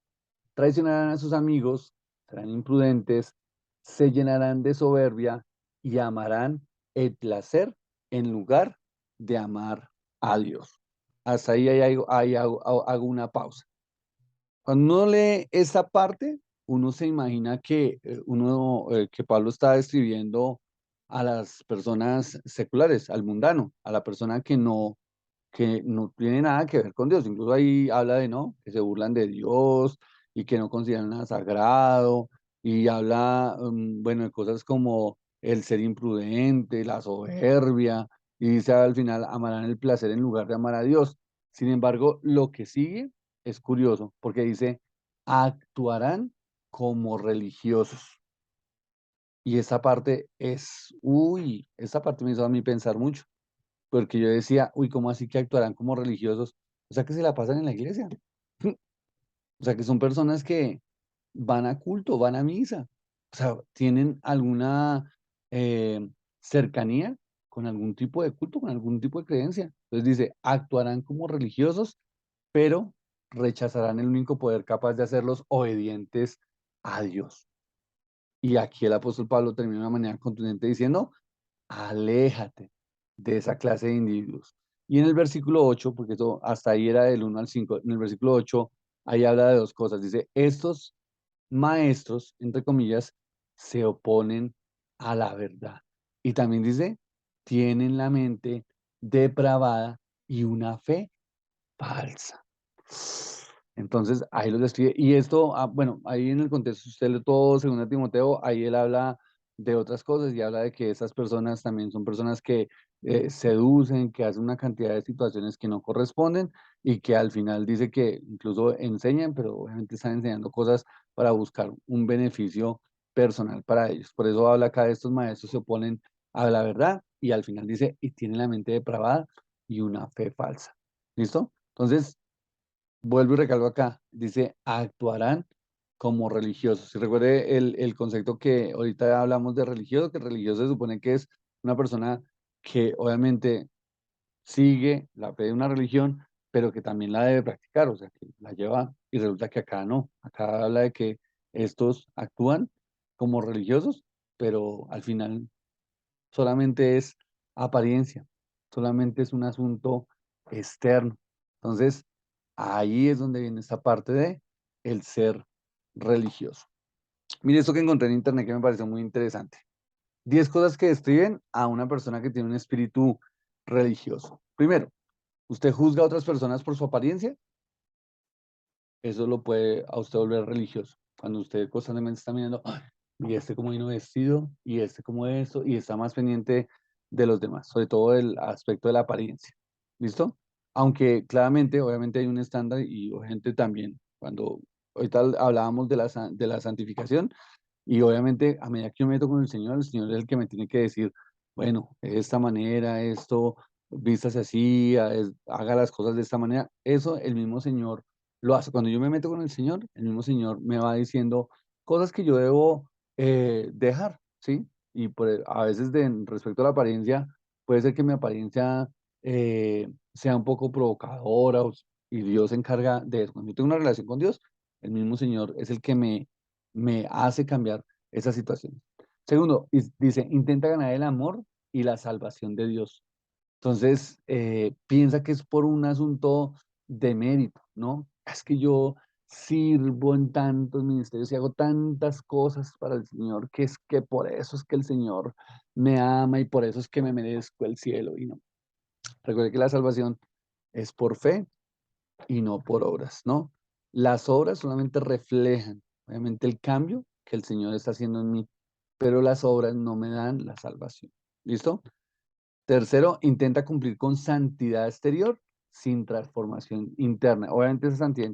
traicionarán a sus amigos, serán imprudentes, se llenarán de soberbia y amarán el placer en lugar de amar a Dios. Hasta ahí hago una pausa. Cuando uno lee esa parte, uno se imagina que que Pablo está describiendo a las personas seculares, al mundano, a la persona que no tiene nada que ver con Dios. Incluso ahí habla de, ¿no? Que se burlan de Dios y que no consideran nada sagrado. Y habla, bueno, de cosas como el ser imprudente, la soberbia. Y dice al final, amarán el placer en lugar de amar a Dios. Sin embargo, lo que sigue es curioso, porque dice, actuarán como religiosos. Y esa parte esa parte me hizo a mí pensar mucho. porque yo decía, uy, ¿cómo así que actuarán como religiosos? O sea, que se la pasan en la iglesia. O sea, que son personas que van a culto, van a misa. O sea, tienen alguna eh, cercanía con algún tipo de culto, con algún tipo de creencia. Entonces dice, actuarán como religiosos, pero rechazarán el único poder capaz de hacerlos obedientes a Dios. Y aquí el apóstol Pablo termina de una manera contundente diciendo, aléjate de esa clase de individuos. Y en el versículo 8, porque eso hasta ahí era del 1 al 5, en el versículo 8, ahí habla de dos cosas. Dice, estos maestros, entre comillas, se oponen a la verdad. Y también dice, tienen la mente depravada y una fe falsa. Entonces, ahí lo describe. Y esto, bueno, ahí en el contexto, usted lee todo, según Timoteo, ahí él habla de otras cosas y habla de que esas personas también son personas que seducen, que hacen una cantidad de situaciones que no corresponden y que al final dice que incluso enseñan, pero obviamente están enseñando cosas para buscar un beneficio personal para ellos. Por eso habla acá de estos maestros se oponen a la verdad y al final dice, y tienen la mente depravada y una fe falsa. ¿Listo? Entonces, vuelvo y recalco acá, dice, actuarán como religiosos. Y recuerde el concepto que ahorita hablamos de religioso, que religioso se supone que es una persona que obviamente sigue la fe de una religión, pero que también la debe practicar, o sea, que la lleva, y resulta que acá no, acá habla de que estos actúan como religiosos, pero al final solamente es apariencia, solamente es un asunto externo. Entonces, ahí es donde viene esta parte de el ser religioso. Mire esto que encontré en internet que me pareció muy interesante. 10 cosas que describen a una persona que tiene un espíritu religioso. Primero, ¿usted juzga a otras personas por su apariencia? Eso lo puede a usted volver religioso. Cuando usted constantemente está mirando, "Ay, y este cómo vino vestido, y este cómo esto, y está más pendiente de los demás, sobre todo el aspecto de la apariencia. ¿Listo? Aunque claramente, obviamente hay un estándar y obviamente también, cuando ahorita hablábamos de de la santificación, y obviamente, a medida que yo me meto con el Señor es el que me tiene que decir, bueno, de esta manera, esto, vístase así, haga las cosas de esta manera. Eso el mismo Señor lo hace. Cuando yo me meto con el mismo Señor me va diciendo cosas que yo debo dejar, ¿sí? Y a veces respecto a la apariencia, puede ser que mi apariencia sea un poco provocadora y Dios se encarga de eso. Cuando yo tengo una relación con Dios, el mismo Señor es el que me hace cambiar esa situación. Segundo, dice, intenta ganar el amor y la salvación de Dios. Entonces, piensa que es por un asunto de mérito, ¿no? Es que yo sirvo en tantos ministerios y hago tantas cosas para el Señor, que es que por eso es que el Señor me ama y por eso es que me merezco el cielo. Y no, recuerde que la salvación es por fe y no por obras, ¿no? Las obras solamente reflejan, obviamente, el cambio que el Señor está haciendo en mí, pero las obras no me dan la salvación. ¿Listo? Tercero, intenta cumplir con santidad exterior sin transformación interna. Obviamente esa santidad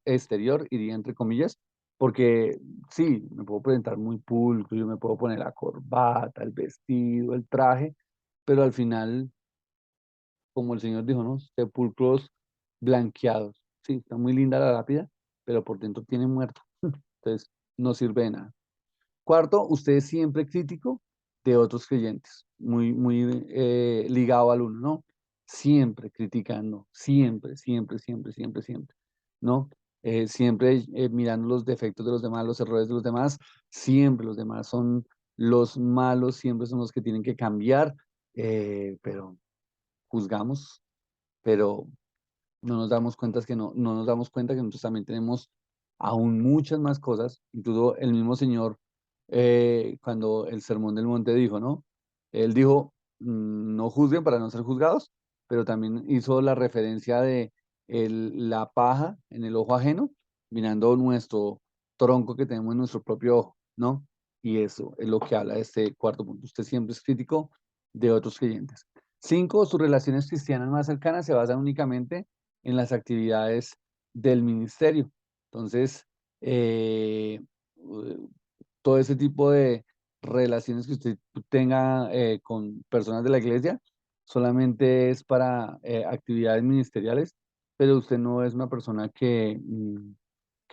exterior iría entre comillas, porque sí, me puedo presentar muy pulcro, yo me puedo poner la corbata, el vestido, el traje, pero al final, como el Señor dijo, ¿no? Sepulcros blanqueados. Sí, está muy linda la lápida, pero por dentro tiene muerto. Entonces, no sirve de nada. Cuarto, usted es siempre crítico de otros creyentes, muy ligado al uno, ¿no? Siempre criticando, siempre, siempre, siempre, siempre, siempre, ¿no? Siempre mirando los defectos de los demás, los errores de los demás, siempre los demás son los malos, siempre son los que tienen que cambiar, pero juzgamos, pero no nos damos cuenta que no nos damos cuenta que nosotros también tenemos aún muchas más cosas. Incluso el mismo Señor, cuando el Sermón del Monte dijo, ¿no? Él dijo, no juzguen para no ser juzgados, pero también hizo la referencia de la paja en el ojo ajeno, mirando nuestro tronco que tenemos en nuestro propio ojo, ¿no? Y eso es lo que habla de este cuarto punto. Usted siempre es crítico de otros creyentes. Cinco, sus relaciones cristianas más cercanas se basan únicamente en las actividades del ministerio. Entonces, todo ese tipo de relaciones que usted tenga con personas de la iglesia solamente es para actividades ministeriales, pero usted no es una persona que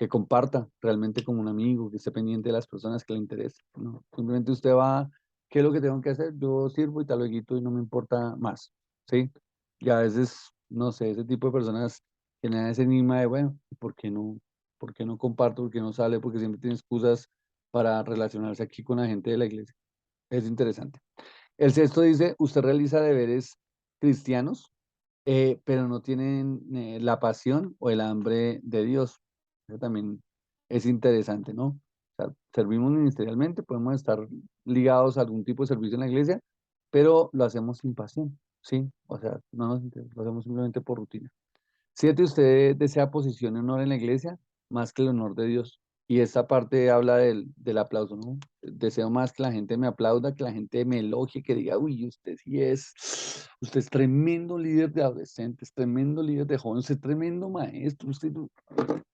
comparta realmente como un amigo, que esté pendiente de las personas que le interesen, ¿no? Simplemente usted va, ¿qué es lo que tengo que hacer? Yo sirvo y tal luego y no me importa más, ¿sí? Y a veces, no sé, ese tipo de personas generan ese enigma de, bueno, por qué no comparto? ¿Por qué no sale? Porque siempre tiene excusas para relacionarse aquí con la gente de la iglesia. Es interesante. El sexto dice, usted realiza deberes cristianos, pero no tienen la pasión o el hambre de Dios. Eso también es interesante, ¿no? O sea, servimos ministerialmente, podemos estar ligados a algún tipo de servicio en la iglesia, pero lo hacemos sin pasión, ¿sí? O sea, no nos interesa, lo hacemos simplemente por rutina. Siete, usted desea posición y honor en la iglesia más que el honor de Dios. Y esta parte habla del aplauso, ¿no? Deseo más que la gente me aplauda, que la gente me elogie, que diga, uy, usted es tremendo líder de adolescentes, tremendo líder de jóvenes, usted es tremendo maestro,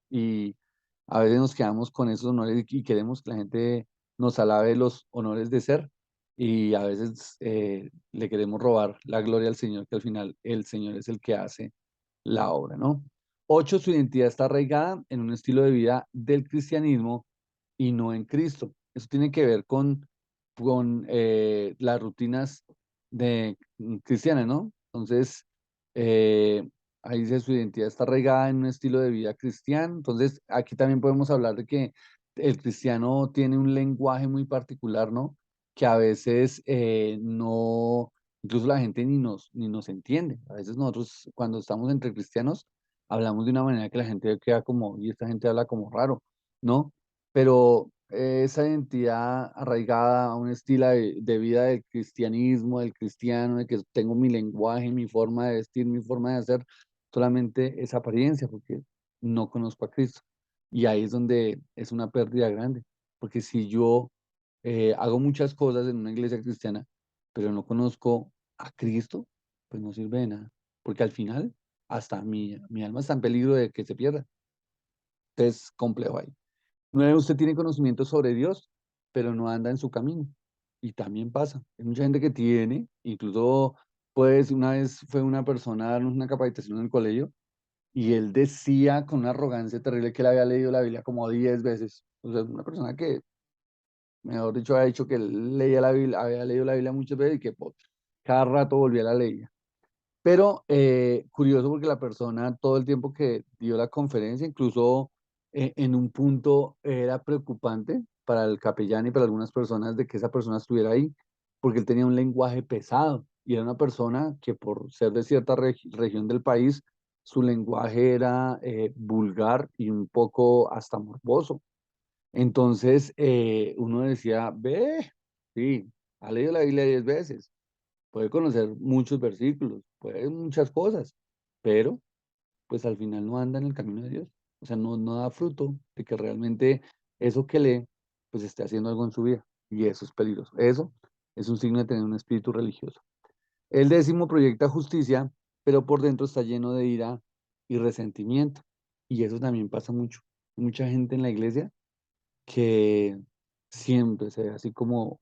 y a veces nos quedamos con esos honores y queremos que la gente nos alabe los honores de ser, y a veces le queremos robar la gloria al Señor, que al final el Señor es el que hace la obra, ¿no? Ocho, su identidad está arraigada en un estilo de vida del cristianismo y no en Cristo. Eso tiene que ver con las rutinas de cristianas, ¿no? Entonces, eh, ahí dice su identidad está arraigada en un estilo de vida cristiano. Entonces, aquí también podemos hablar de que el cristiano tiene un lenguaje muy particular, ¿no? Que a veces no, incluso la gente ni nos entiende. A veces nosotros cuando estamos entre cristianos hablamos de una manera que la gente queda como, y esta gente habla como raro, ¿no? Pero esa identidad arraigada a un estilo de vida del cristianismo, del cristiano, de que tengo mi lenguaje, mi forma de vestir, mi forma de hacer, solamente es apariencia, porque no conozco a Cristo. Y ahí es donde es una pérdida grande, porque si yo hago muchas cosas en una iglesia cristiana, pero no conozco a Cristo, pues no sirve de nada, porque al final hasta mi alma está en peligro de que se pierda. Entonces, complejo ahí. Nueve, usted tiene conocimiento sobre Dios, pero no anda en su camino. Y también pasa. Hay mucha gente que tiene, incluso, pues, una vez fue una persona a darnos una capacitación en el colegio y él decía con una arrogancia terrible que él había leído la Biblia como 10 veces. O sea, una persona que, mejor dicho, ha dicho que él leía la Biblia, había leído la Biblia muchas veces y que cada rato volvía a la ley. Pero curioso porque la persona todo el tiempo que dio la conferencia, incluso en un punto era preocupante para el capellán y para algunas personas de que esa persona estuviera ahí, porque él tenía un lenguaje pesado y era una persona que por ser de cierta región del país, su lenguaje era vulgar y un poco hasta morboso. Entonces uno decía, ve, sí, ha leído la Biblia 10 veces, puede conocer muchos versículos, puede muchas cosas, pero pues al final no anda en el camino de Dios. O sea, no da fruto de que realmente eso que lee, pues esté haciendo algo en su vida. Y eso es peligroso. Eso es un signo de tener un espíritu religioso. El décimo proyecta justicia, pero por dentro está lleno de ira y resentimiento. Y eso también pasa mucho. Mucha gente en la iglesia que siempre se ve así como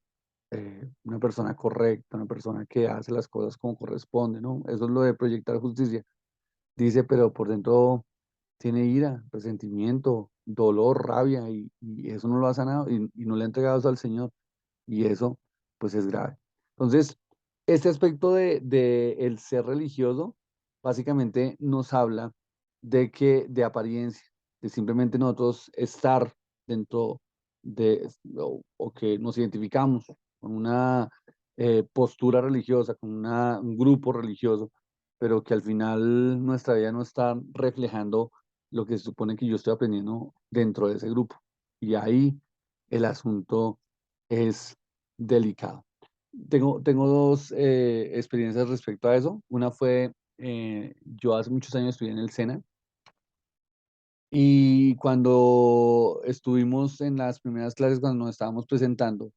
una persona correcta, una persona que hace las cosas como corresponde, ¿no? Eso es lo de proyectar justicia. Dice, pero por dentro tiene ira, resentimiento, dolor, rabia, y eso no lo ha sanado y no le ha entregado eso al Señor. Y eso, pues es grave. Entonces, este aspecto de el ser religioso, básicamente nos habla de que, de apariencia, de simplemente nosotros estar dentro o que nos identificamos con una postura religiosa, con un grupo religioso, pero que al final nuestra vida no está reflejando lo que se supone que yo estoy aprendiendo dentro de ese grupo. Y ahí el asunto es delicado. Tengo dos experiencias respecto a eso. Una fue, yo hace muchos años estudié en el SENA y cuando estuvimos en las primeras clases, cuando nos estábamos presentando,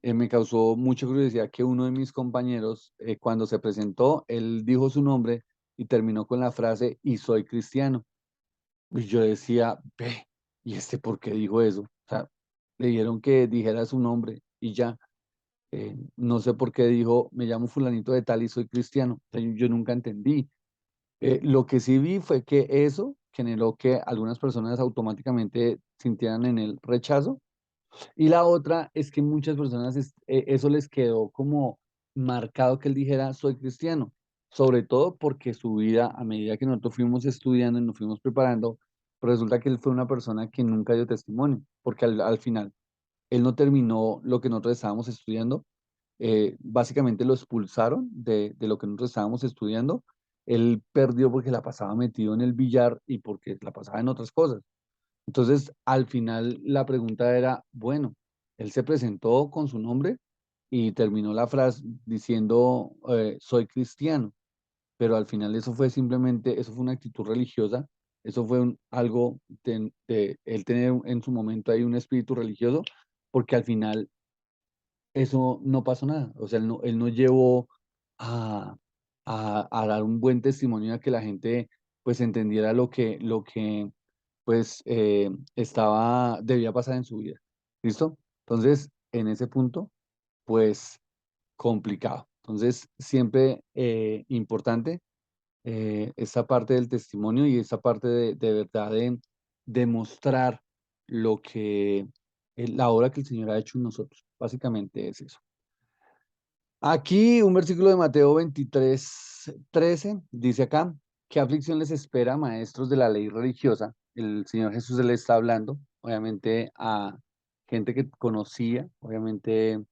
me causó mucha curiosidad que uno de mis compañeros, cuando se presentó, él dijo su nombre y terminó con la frase, y soy cristiano. Y yo decía, ve, ¿y este por qué dijo eso? O sea, le dijeron que dijera su nombre y ya. No sé por qué dijo, me llamo fulanito de tal y soy cristiano. O sea, yo nunca entendí. Lo que sí vi fue que eso generó que algunas personas automáticamente sintieran en el rechazo, y la otra es que muchas personas eso les quedó como marcado que él dijera soy cristiano, sobre todo porque su vida, a medida que nosotros fuimos estudiando y nos fuimos preparando, pues resulta que él fue una persona que nunca dio testimonio, porque al final él no terminó lo que nosotros estábamos estudiando. Básicamente lo expulsaron de lo que nosotros estábamos estudiando. Él perdió porque la pasaba metido en el billar y porque la pasaba en otras cosas. Entonces, al final la pregunta era, bueno, él se presentó con su nombre y terminó la frase diciendo, soy cristiano, pero al final eso fue simplemente, eso fue una actitud religiosa, eso fue algo de él tener en su momento ahí un espíritu religioso, porque al final eso no pasó nada. O sea, él no llevó a, a dar un buen testimonio a que la gente pues entendiera lo que pues debía pasar en su vida. ¿Listo? Entonces, en ese punto, pues complicado. Entonces, siempre importante esa parte del testimonio y esa parte de verdad de demostrar lo que, la obra que el Señor ha hecho en nosotros. Básicamente es eso. Aquí un versículo de Mateo 23:13 dice acá, ¿qué aflicción les espera, maestros de la ley religiosa? El Señor Jesús le está hablando, obviamente, a gente que conocía, obviamente,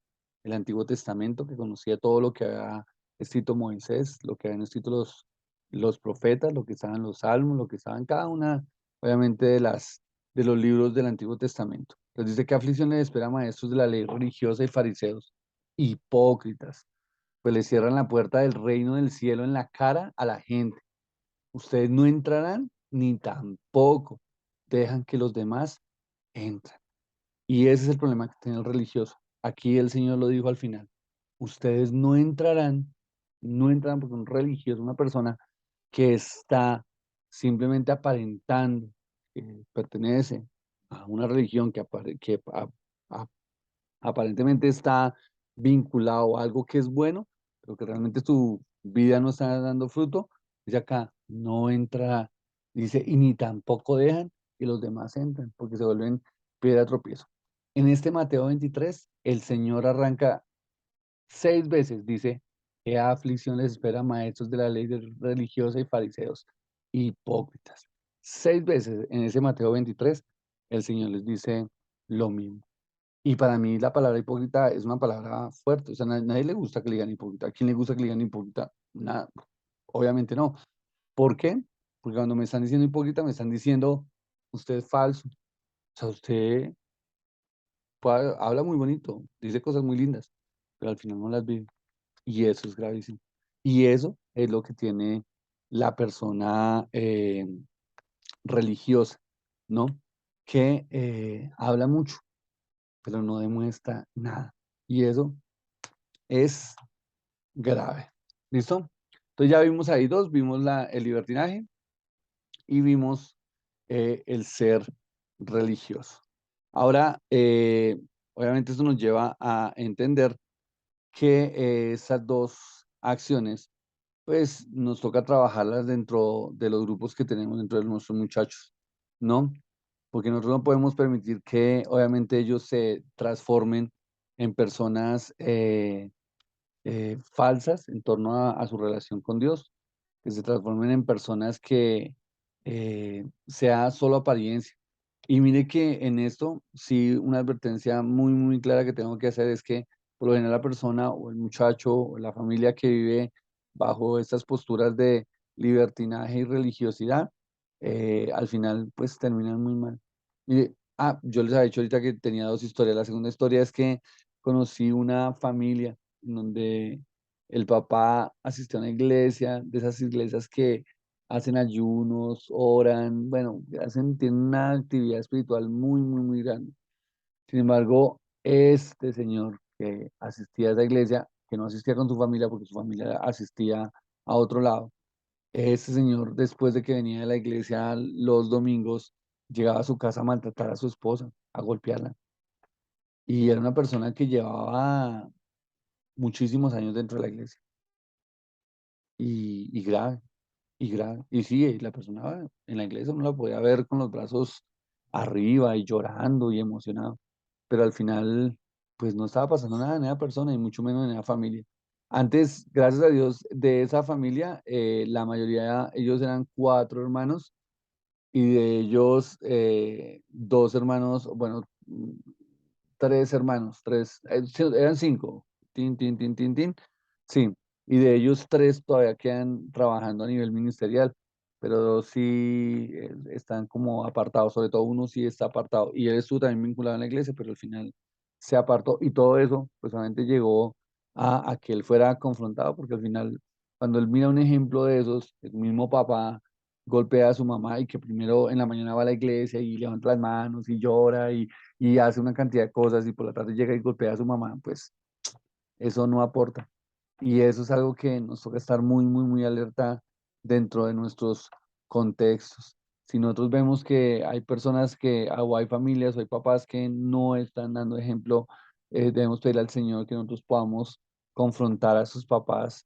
el Antiguo Testamento, que conocía todo lo que había escrito Moisés, lo que habían escrito los profetas, lo que estaban los salmos, lo que estaban cada una, obviamente, de los libros del Antiguo Testamento. Entonces dice, ¿qué aflicción les espera, maestros de la ley religiosa y fariseos? Hipócritas, pues le cierran la puerta del reino del cielo en la cara a la gente. Ustedes no entrarán ni tampoco dejan que los demás entren. Y ese es el problema que tiene el religioso. Aquí el Señor lo dijo al final. Ustedes no entrarán, no entrarán porque un religioso, una persona que está simplemente aparentando que pertenece a una religión a- aparentemente está vinculado a algo que es bueno, pero que realmente su vida no está dando fruto, dice acá, no entra, dice, y ni tampoco dejan que los demás entren, porque se vuelven piedra de tropiezo. En este Mateo 23, el Señor arranca 6 veces, dice, ¿qué aflicción les espera, maestros de la ley religiosa y fariseos, hipócritas? 6 veces en ese Mateo 23, el Señor les dice lo mismo. Y para mí la palabra hipócrita es una palabra fuerte. O sea, nadie le gusta que le digan hipócrita. ¿A quién le gusta que le digan hipócrita? Nada, obviamente no. ¿Por qué? Porque cuando me están diciendo hipócrita, me están diciendo, usted es falso. O sea, usted habla muy bonito, dice cosas muy lindas, pero al final no las vive. Y eso es gravísimo. Y eso es lo que tiene la persona religiosa, ¿no? Que habla mucho, pero no demuestra nada. Y eso es grave. ¿Listo? Entonces ya vimos ahí dos, vimos el libertinaje y vimos el ser religioso. Ahora, obviamente esto nos lleva a entender que esas dos acciones, pues nos toca trabajarlas dentro de los grupos que tenemos dentro de nuestros muchachos, ¿no? Porque nosotros no podemos permitir que obviamente ellos se transformen en personas falsas en torno a su relación con Dios, que se transformen en personas que sea solo apariencia. Y mire que en esto, sí, una advertencia muy, muy clara que tengo que hacer es que por lo general la persona o el muchacho o la familia que vive bajo estas posturas de libertinaje y religiosidad, al final pues terminan muy mal. Mire, yo les había dicho ahorita que tenía dos historias. La segunda historia es que conocí una familia en donde el papá asistió a una iglesia, de esas iglesias que hacen ayunos, oran, bueno, tienen una actividad espiritual muy, muy, muy grande. Sin embargo, este señor que asistía a esa iglesia, que no asistía con su familia porque su familia asistía a otro lado, este señor, después de que venía de la iglesia los domingos, llegaba a su casa a maltratar a su esposa, a golpearla. Y era una persona que llevaba muchísimos años dentro de la iglesia. Y grave, y grave. Y sí, la persona en la iglesia uno la podía ver con los brazos arriba y llorando y emocionado, pero al final, pues no estaba pasando nada en esa persona y mucho menos en esa familia. Antes, gracias a Dios, de esa familia, la mayoría, ellos eran 4 hermanos y de ellos, 2 hermanos, bueno, 3 hermanos, sí, eran 5, tin, tin, tin, tin, tin, sí, y de ellos 3 todavía quedan trabajando a nivel ministerial, pero 2 sí están como apartados, sobre todo uno sí está apartado, y él estuvo también vinculado en la iglesia, pero al final se apartó, y todo eso, pues solamente llegó a que él fuera confrontado, porque al final, cuando él mira un ejemplo de esos, el mismo papá golpea a su mamá y que primero en la mañana va a la iglesia y levanta las manos y llora y hace una cantidad de cosas y por la tarde llega y golpea a su mamá, pues eso no aporta. Y eso es algo que nos toca estar muy, muy, muy alerta dentro de nuestros contextos. Si nosotros vemos que hay personas que, o hay familias o hay papás que no están dando ejemplo, debemos pedirle al Señor que nosotros podamos confrontar a sus papás,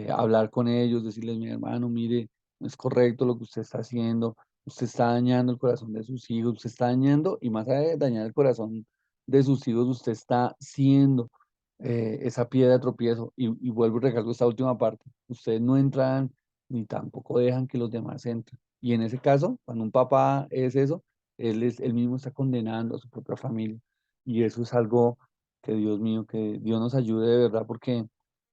hablar con ellos, decirles, mi hermano, mire, no es correcto lo que usted está haciendo, usted está dañando el corazón de sus hijos, usted está dañando, y más allá de dañar el corazón de sus hijos, usted está siendo esa piedra de tropiezo. Y vuelvo y recalco esta última parte. Ustedes no entran ni tampoco dejan que los demás entren. Y en ese caso, cuando un papá es eso, él mismo está condenando a su propia familia. Y eso es algo que, Dios mío, que Dios nos ayude de verdad, porque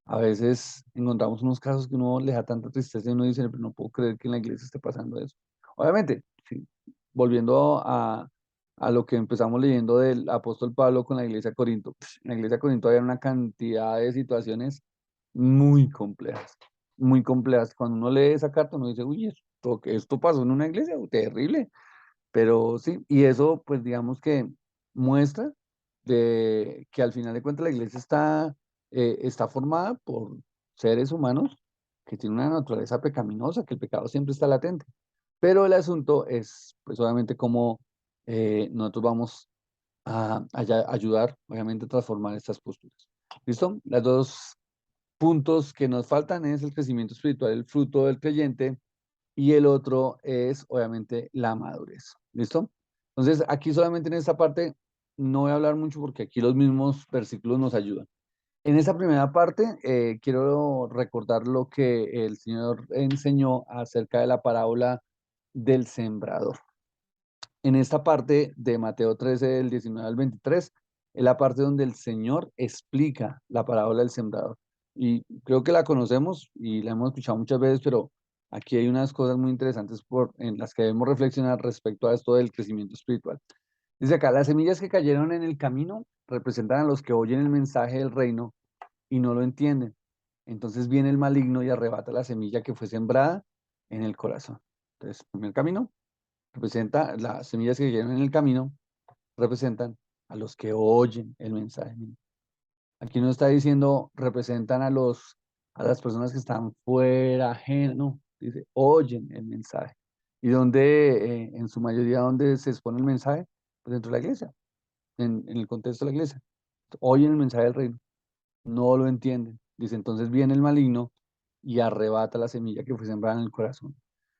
a veces encontramos unos casos que uno le da tanta tristeza y uno dice, pero no puedo creer que en la iglesia esté pasando eso. Obviamente, sí, volviendo a lo que empezamos leyendo del apóstol Pablo con la iglesia de Corinto. En la iglesia de Corinto había una cantidad de situaciones muy complejas, muy complejas. Cuando uno lee esa carta, uno dice, uy, esto pasó en una iglesia, terrible. Pero sí, y eso, pues digamos que muestra de que al final de cuentas la iglesia está formada por seres humanos que tienen una naturaleza pecaminosa, que el pecado siempre está latente. Pero el asunto es, pues obviamente, cómo nosotros vamos ayudar, obviamente, a transformar estas posturas. ¿Listo? Los 2 puntos que nos faltan es el crecimiento espiritual, el fruto del creyente, y el otro es, obviamente, la madurez. ¿Listo? Entonces, aquí solamente en esta parte no voy a hablar mucho porque aquí los mismos versículos nos ayudan. En esa primera parte, quiero recordar lo que el Señor enseñó acerca de la parábola del sembrador. En esta parte de Mateo 13, del 19 al 23, es la parte donde el Señor explica la parábola del sembrador. Y creo que la conocemos y la hemos escuchado muchas veces, pero aquí hay unas cosas muy interesantes en las que debemos reflexionar respecto a esto del crecimiento espiritual. Dice acá, las semillas que cayeron en el camino representan a los que oyen el mensaje del reino y no lo entienden. Entonces viene el maligno y arrebata la semilla que fue sembrada en el corazón. Entonces, primer camino, representa las semillas que cayeron en el camino, representan a los que oyen el mensaje. Aquí no está diciendo representan a las personas que están fuera, ajeno, no, dice oyen el mensaje. ¿Y donde, en su mayoría, donde se expone el mensaje? Pues dentro de la iglesia, en el contexto de la iglesia. Oyen el mensaje del reino, no lo entienden. Dice, entonces viene el maligno y arrebata la semilla que fue sembrada en el corazón.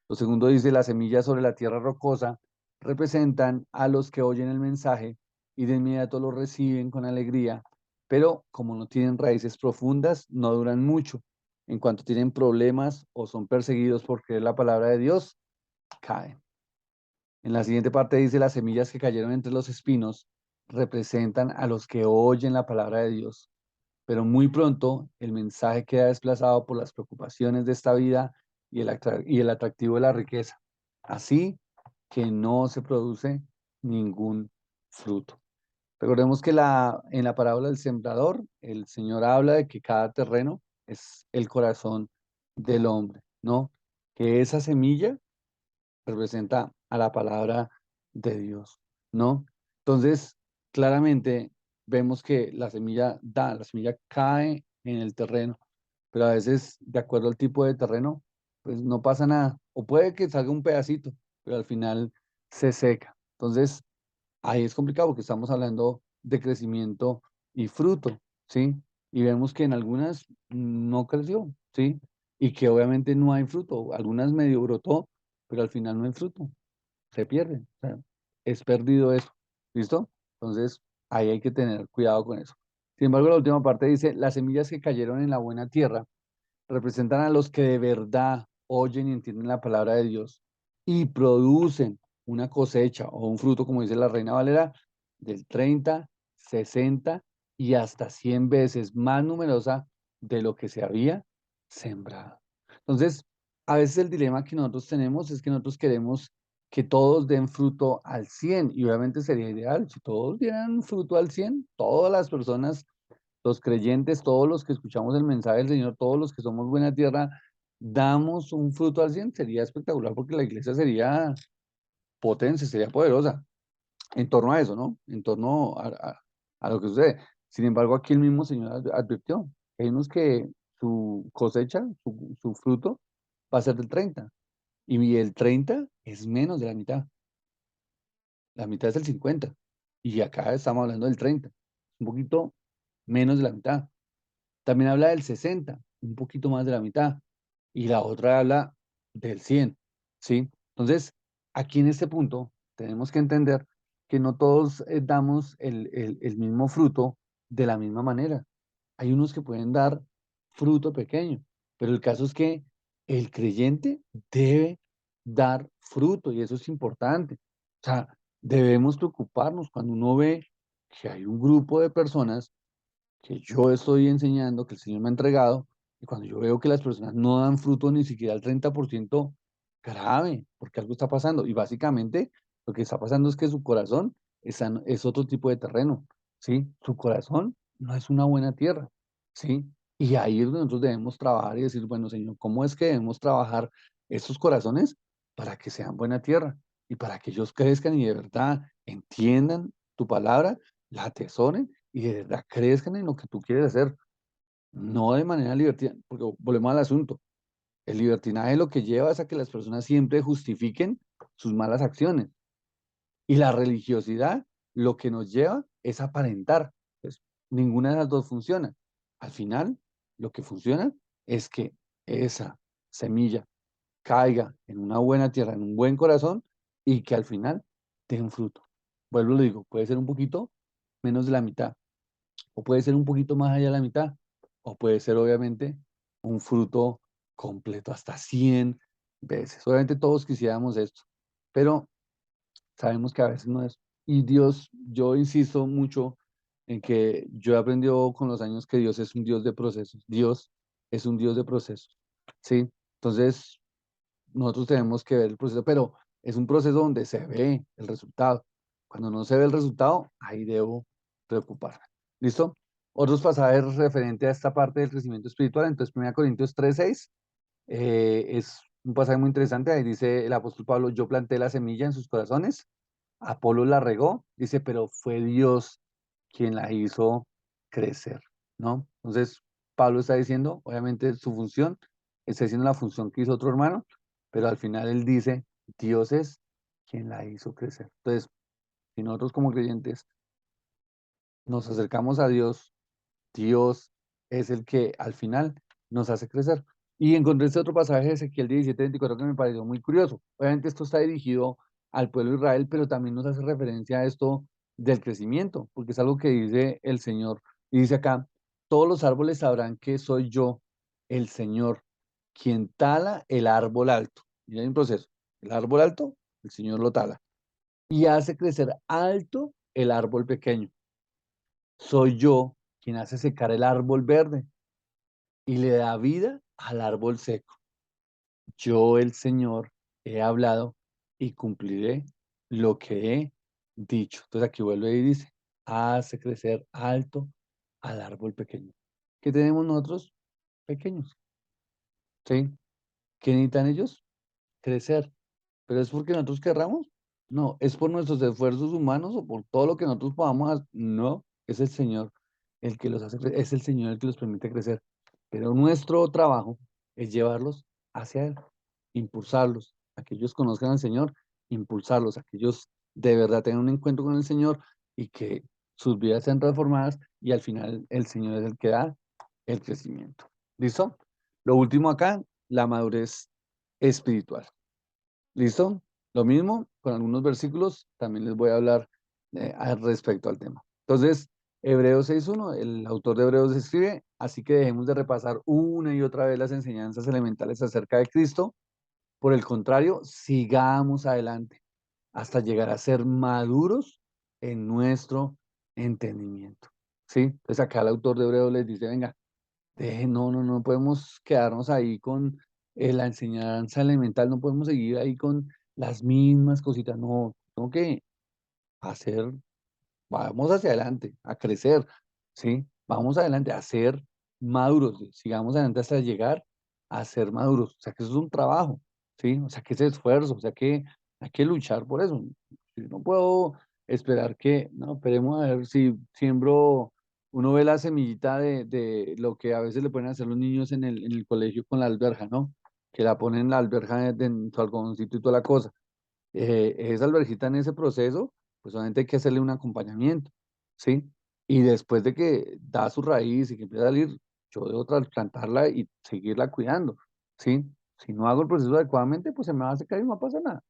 Lo segundo dice, las semillas sobre la tierra rocosa representan a los que oyen el mensaje y de inmediato lo reciben con alegría, pero como no tienen raíces profundas, no duran mucho. En cuanto tienen problemas o son perseguidos por creer la palabra de Dios, caen. En la siguiente parte dice, las semillas que cayeron entre los espinos representan a los que oyen la palabra de Dios, pero muy pronto el mensaje queda desplazado por las preocupaciones de esta vida y el atractivo de la riqueza. Así que no se produce ningún fruto. Recordemos que en la parábola del sembrador, el Señor habla de que cada terreno es el corazón del hombre, ¿no? Que esa semilla representa a la palabra de Dios, ¿no? Entonces, claramente vemos que la semilla cae en el terreno, pero a veces, de acuerdo al tipo de terreno, pues no pasa nada. O puede que salga un pedacito, pero al final se seca. Entonces, ahí es complicado porque estamos hablando de crecimiento y fruto, ¿sí? y vemos que en algunas no creció, ¿sí? Y que obviamente no hay fruto. Algunas medio brotó, pero al final no hay fruto. Se pierde. O sea, es perdido eso. ¿Listo? Entonces, ahí hay que tener cuidado con eso. Sin embargo, la última parte dice, las semillas que cayeron en la buena tierra representan a los que de verdad oyen y entienden la palabra de Dios y producen una cosecha o un fruto, como dice la Reina Valera, del 30, 60 y hasta 100 veces más numerosa de lo que se había sembrado. Entonces, a veces el dilema que nosotros tenemos es que nosotros queremos que todos den fruto al 100 y obviamente sería ideal si todos dieran fruto al 100, todas las personas, los creyentes, todos los que escuchamos el mensaje del Señor, todos los que somos buena tierra, damos un fruto al 100, sería espectacular porque la iglesia sería potencia, sería poderosa en torno a eso, ¿no? En torno a lo que sucede. Sin embargo, aquí el mismo Señor advirtió que hay unos que su cosecha, su fruto, va a ser del 30 y el 30 es menos de la mitad es el 50 y acá estamos hablando del 30, un poquito menos de la mitad. También habla del 60, un poquito más de la mitad, y la otra habla del 100, ¿sí? Entonces, aquí en este punto tenemos que entender que no todos damos el mismo fruto de la misma manera. Hay unos que pueden dar fruto pequeño, pero el caso es que el creyente debe dar fruto y eso es importante. O sea, debemos preocuparnos cuando uno ve que hay un grupo de personas que yo estoy enseñando, que el Señor me ha entregado, y cuando yo veo que las personas no dan fruto ni siquiera al 30%, grave, porque algo está pasando. Y básicamente lo que está pasando es que su corazón es otro tipo de terreno, ¿sí? Su corazón no es una buena tierra, ¿sí? Y ahí es donde nosotros debemos trabajar y decir, bueno, Señor, ¿cómo es que debemos trabajar estos corazones para que sean buena tierra y para que ellos crezcan y de verdad entiendan tu palabra, la atesoren y de verdad crezcan en lo que tú quieres hacer, no de manera libertina, porque volvemos al asunto. El libertinaje lo que lleva es a que las personas siempre justifiquen sus malas acciones. Y la religiosidad lo que nos lleva es aparentar. Pues, ninguna de las dos funciona. Al final, lo que funciona es que esa semilla caiga en una buena tierra, en un buen corazón y que al final dé un fruto. Vuelvo, lo digo, puede ser un poquito menos de la mitad, o puede ser un poquito más allá de la mitad, o puede ser obviamente un fruto completo hasta 100 veces. Obviamente todos quisiéramos esto, pero sabemos que a veces no es. Y Dios, yo insisto mucho en que yo he aprendido con los años que Dios es un Dios de procesos. Dios es un Dios de procesos, ¿sí? Entonces, nosotros tenemos que ver el proceso, pero es un proceso donde se ve el resultado. Cuando no se ve el resultado, ahí debo preocuparme. ¿Listo? Otros pasajes referentes a esta parte del crecimiento espiritual. Entonces, 1 Corintios 3:6 es un pasaje muy interesante. Ahí dice el apóstol Pablo, yo planté la semilla en sus corazones, Apolo la regó, dice, pero fue Dios quien la hizo crecer, ¿no? Entonces, Pablo está diciendo, obviamente su función, está diciendo la función que hizo otro hermano, pero al final él dice, Dios es quien la hizo crecer. Entonces, si nosotros como creyentes nos acercamos a Dios, Dios es el que al final nos hace crecer. Y encontré este otro pasaje de Ezequiel 17:24 que me pareció muy curioso. Obviamente esto está dirigido al pueblo de Israel, pero también nos hace referencia a esto del crecimiento, porque es algo que dice el Señor. Y dice acá, todos los árboles sabrán que soy yo, el Señor, quien tala el árbol alto. Y hay un proceso. El árbol alto, el Señor lo tala. Y hace crecer alto el árbol pequeño. Soy yo quien hace secar el árbol verde y le da vida al árbol seco. Yo, el Señor, he hablado y cumpliré lo que he dicho. Entonces aquí vuelve y dice, hace crecer alto al árbol pequeño. ¿Qué tenemos nosotros? Pequeños. ¿Sí? ¿Qué necesitan ellos? Crecer. ¿Pero es porque nosotros querramos? No, es por nuestros esfuerzos humanos o por todo lo que nosotros podamos hacer. No, es el Señor el que los hace crecer, es el Señor el que los permite crecer. Pero nuestro trabajo es llevarlos hacia Él, impulsarlos, a que ellos conozcan al Señor, impulsarlos, a que ellos de verdad tengan un encuentro con el Señor y que sus vidas sean transformadas y al final el Señor es el que da el crecimiento. ¿Listo? Lo último acá, la madurez espiritual. ¿Listo? Lo mismo con algunos versículos, también les voy a hablar al respecto al tema. Entonces, Hebreos 6.1, el autor de Hebreos escribe, así que dejemos de repasar una y otra vez las enseñanzas elementales acerca de Cristo. Por el contrario, sigamos adelante hasta llegar a ser maduros en nuestro entendimiento. ¿Sí? Entonces acá el autor de Hebreos les dice, venga, no podemos quedarnos ahí con la enseñanza elemental, no podemos seguir ahí con las mismas cositas, no, tengo que hacer, vamos hacia adelante, a crecer, ¿sí? Vamos adelante, a ser maduros, ¿sí? Sigamos adelante hasta llegar a ser maduros, o sea que eso es un trabajo, ¿sí? O sea que ese esfuerzo, o sea que hay que luchar por eso. Yo no puedo esperar que, no, esperemos a ver si siembro, uno ve la semillita de lo que a veces le pueden hacer los niños en el colegio con la alberja, ¿no? Que la ponen en la alberja en su algodoncito y toda la cosa esa alberjita en ese proceso, pues solamente hay que hacerle un acompañamiento, ¿sí? Y después de que da su raíz y que empieza a salir, yo debo trasplantarla y seguirla cuidando, ¿sí? Si no hago el proceso adecuadamente, pues se me va a secar y no pasa nada.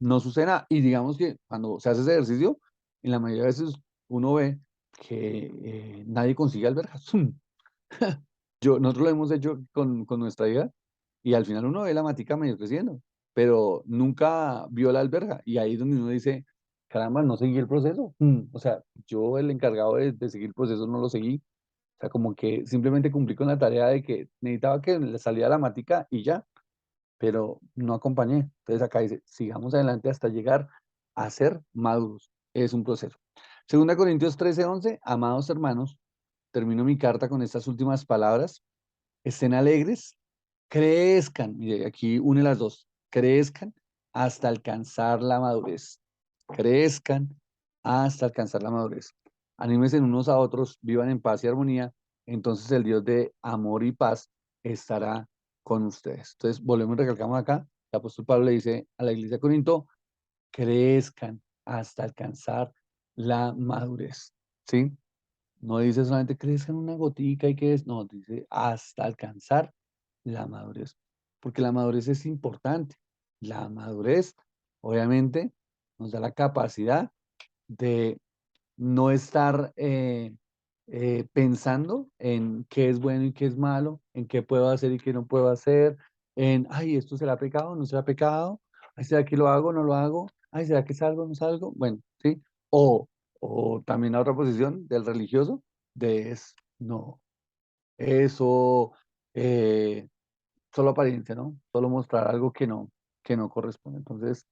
No sucede nada. Y digamos que cuando se hace ese ejercicio, en la mayoría de veces uno ve que nadie consigue alberjas. Nosotros lo hemos hecho con nuestra hija y al final uno ve la matica medio creciendo, pero nunca vio la alberja. Y ahí es donde uno dice, caramba, no seguí el proceso. O sea, yo el encargado de seguir el proceso no lo seguí. O sea, como que simplemente cumplí con la tarea de que necesitaba que le saliera la matica y ya, pero no acompañé. Entonces acá dice, sigamos adelante hasta llegar a ser maduros. Es un proceso. Segunda Corintios 13:11, amados hermanos, termino mi carta con estas últimas palabras. Estén alegres, crezcan, mire, aquí une las dos, crezcan hasta alcanzar la madurez. Crezcan hasta alcanzar la madurez. Anímense unos a otros, vivan en paz y armonía, entonces el Dios de amor y paz estará con ustedes. Entonces, volvemos y recalcamos acá, el apóstol Pablo le dice a la iglesia de Corinto, crezcan hasta alcanzar la madurez. ¿Sí? No dice solamente crezcan una gotica y que es, no, dice hasta alcanzar la madurez. Porque la madurez es importante. La madurez, obviamente, nos da la capacidad de no estar pensando en qué es bueno y qué es malo, en qué puedo hacer y qué no puedo hacer, en, ay, esto será pecado, no será pecado, ay, ¿será que lo hago, no lo hago? Ay, ¿será que salgo, no salgo? Bueno, ¿sí? O también la otra posición del religioso, de es, no, eso, solo apariencia, ¿no? Solo mostrar algo que no corresponde. Entonces,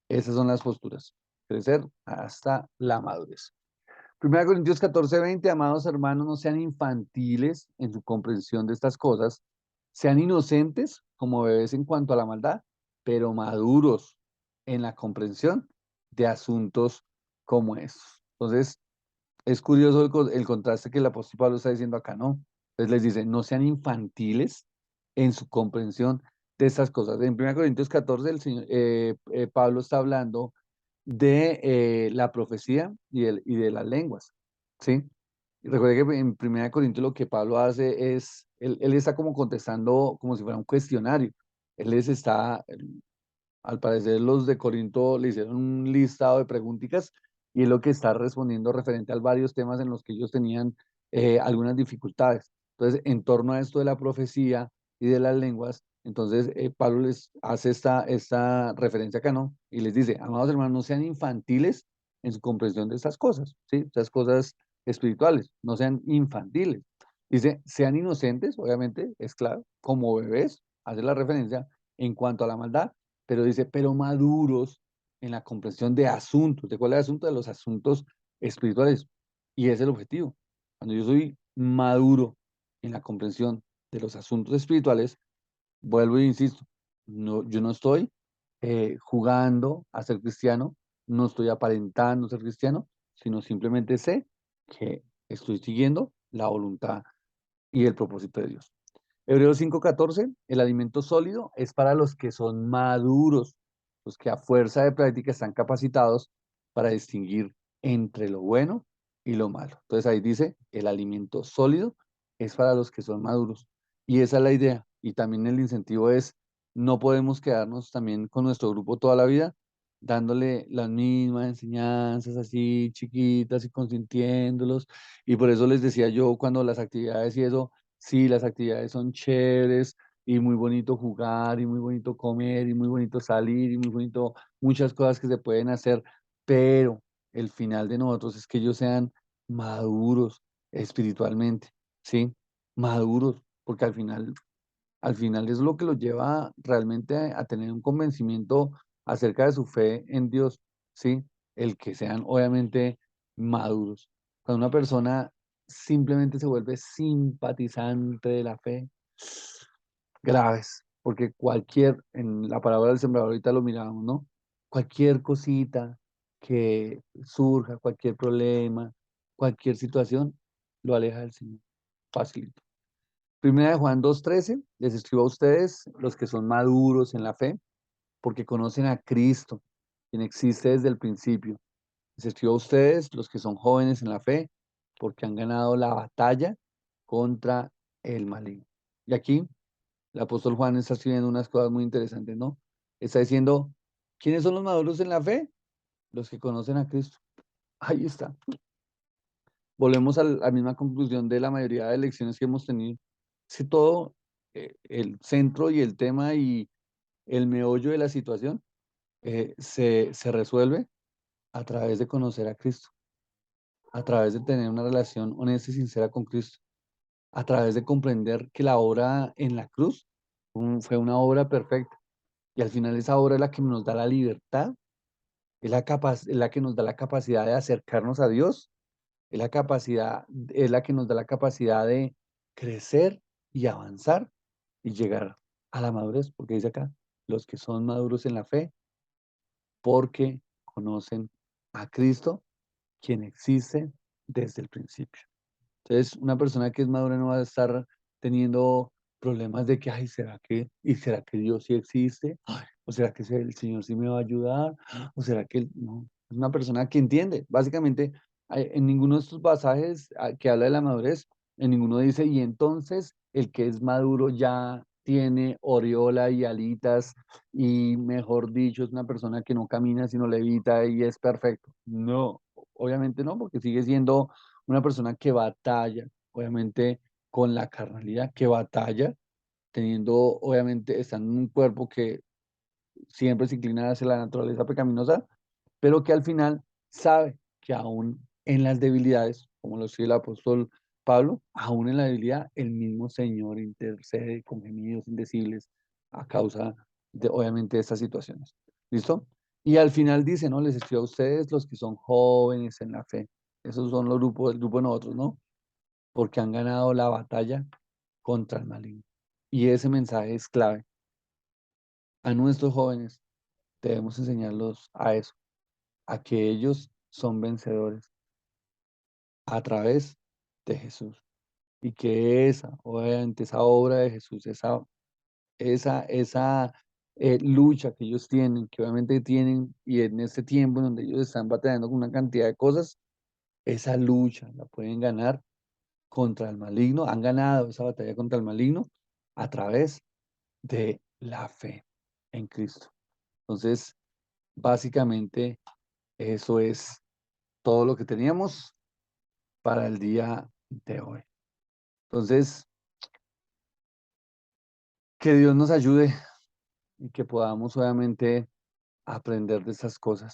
esas son las posturas. Crecer hasta la madurez. 1 Corintios 14:20, amados hermanos, no sean infantiles en su comprensión de estas cosas, sean inocentes como bebés en cuanto a la maldad, pero maduros en la comprensión de asuntos como estos. Entonces, es curioso el contraste que el apóstol Pablo está diciendo acá, ¿no? Entonces les dice, no sean infantiles en su comprensión de estas cosas. En 1 Corintios 14, Pablo está hablando de la profecía y de las lenguas, ¿sí? Y recuerde que en 1 Corintios lo que Pablo hace es, él está como contestando como si fuera un cuestionario. Él les está, al parecer los de Corinto le hicieron un listado de preguntitas y es lo que está respondiendo referente a varios temas en los que ellos tenían algunas dificultades. Entonces, en torno a esto de la profecía y de las lenguas, entonces Pablo les hace esta referencia acá, ¿no? Y les dice, amados hermanos, no sean infantiles en su comprensión de estas cosas, ¿sí? Estas cosas espirituales, no sean infantiles. Dice, sean inocentes, obviamente, es claro, como bebés, hace la referencia en cuanto a la maldad, pero dice, pero maduros en la comprensión de asuntos. ¿De cuál es el asunto? De los asuntos espirituales. Y es el objetivo. Cuando yo soy maduro en la comprensión de los asuntos espirituales, vuelvo e insisto, no, yo no estoy jugando a ser cristiano, no estoy aparentando ser cristiano, sino simplemente sé que estoy siguiendo la voluntad y el propósito de Dios. Hebreos 5:14, el alimento sólido es para los que son maduros, los que a fuerza de práctica están capacitados para distinguir entre lo bueno y lo malo. Entonces ahí dice, el alimento sólido es para los que son maduros. Y esa es la idea. Y también el incentivo es, no podemos quedarnos también con nuestro grupo toda la vida dándole las mismas enseñanzas así chiquitas y consintiéndolos. Y por eso les decía yo cuando las actividades y eso, sí, las actividades son chéveres y muy bonito jugar y muy bonito comer y muy bonito salir y muy bonito muchas cosas que se pueden hacer, pero el final de nosotros es que ellos sean maduros espiritualmente, ¿sí? Maduros, porque al final es lo que los lleva realmente a tener un convencimiento acerca de su fe en Dios, ¿sí? El que sean obviamente maduros. Cuando una persona simplemente se vuelve simpatizante de la fe, graves, porque en la parábola del sembrador ahorita lo mirábamos, ¿no? Cualquier cosita que surja, cualquier problema, cualquier situación, lo aleja del Señor. Facilito. Primera de Juan 2:13, les escribo a ustedes, los que son maduros en la fe, porque conocen a Cristo, quien existe desde el principio. Les escribo a ustedes, los que son jóvenes en la fe, porque han ganado la batalla contra el maligno. Y aquí el apóstol Juan está escribiendo unas cosas muy interesantes, ¿no? Está diciendo, ¿quiénes son los maduros en la fe? Los que conocen a Cristo. Ahí está. Volvemos a la misma conclusión de la mayoría de lecciones que hemos tenido. Es que todo, el centro y el tema y el meollo de la situación se resuelve a través de conocer a Cristo, a través de tener una relación honesta y sincera con Cristo, a través de comprender que la obra en la cruz fue una obra perfecta. Y al final esa obra es la que nos da la libertad, es la que nos da la capacidad de acercarnos a Dios, es la que nos da la capacidad de crecer y avanzar y llegar a la madurez, porque dice acá, los que son maduros en la fe, porque conocen a Cristo, quien existe desde el principio. Entonces, una persona que es madura no va a estar teniendo problemas de que, ay, será que Dios sí existe? Ay, ¿o será que el Señor sí me va a ayudar? ¿O será que no? Es una persona que entiende. Básicamente, en ninguno de estos pasajes que habla de la madurez, en ninguno dice, y entonces el que es maduro ya tiene aureola y alitas y, mejor dicho, es una persona que no camina sino levita y es perfecto. No, obviamente no, porque sigue siendo una persona que batalla, obviamente, con la carnalidad, que batalla, teniendo, obviamente, estando en un cuerpo que siempre se inclina hacia la naturaleza pecaminosa, pero que al final sabe que aún en las debilidades, como lo dice el apóstol Pablo, aún en la debilidad, el mismo Señor intercede con gemidos indecibles a causa de, obviamente, de estas situaciones. ¿Listo? Y al final dice, ¿no? Les escribo a ustedes los que son jóvenes en la fe. Esos son los grupos, el grupo de nosotros, ¿no? Porque han ganado la batalla contra el maligno. Y ese mensaje es clave. A nuestros jóvenes debemos enseñarlos a eso, a que ellos son vencedores a través de Jesús. Y que obviamente, esa obra de Jesús, esa lucha que ellos tienen, que obviamente tienen, y en este tiempo en donde ellos están batallando con una cantidad de cosas, esa lucha la pueden ganar contra el maligno, han ganado esa batalla contra el maligno a través de la fe en Cristo. Entonces, básicamente, eso es todo lo que teníamos para el día de hoy. Entonces, que Dios nos ayude y que podamos obviamente aprender de estas cosas.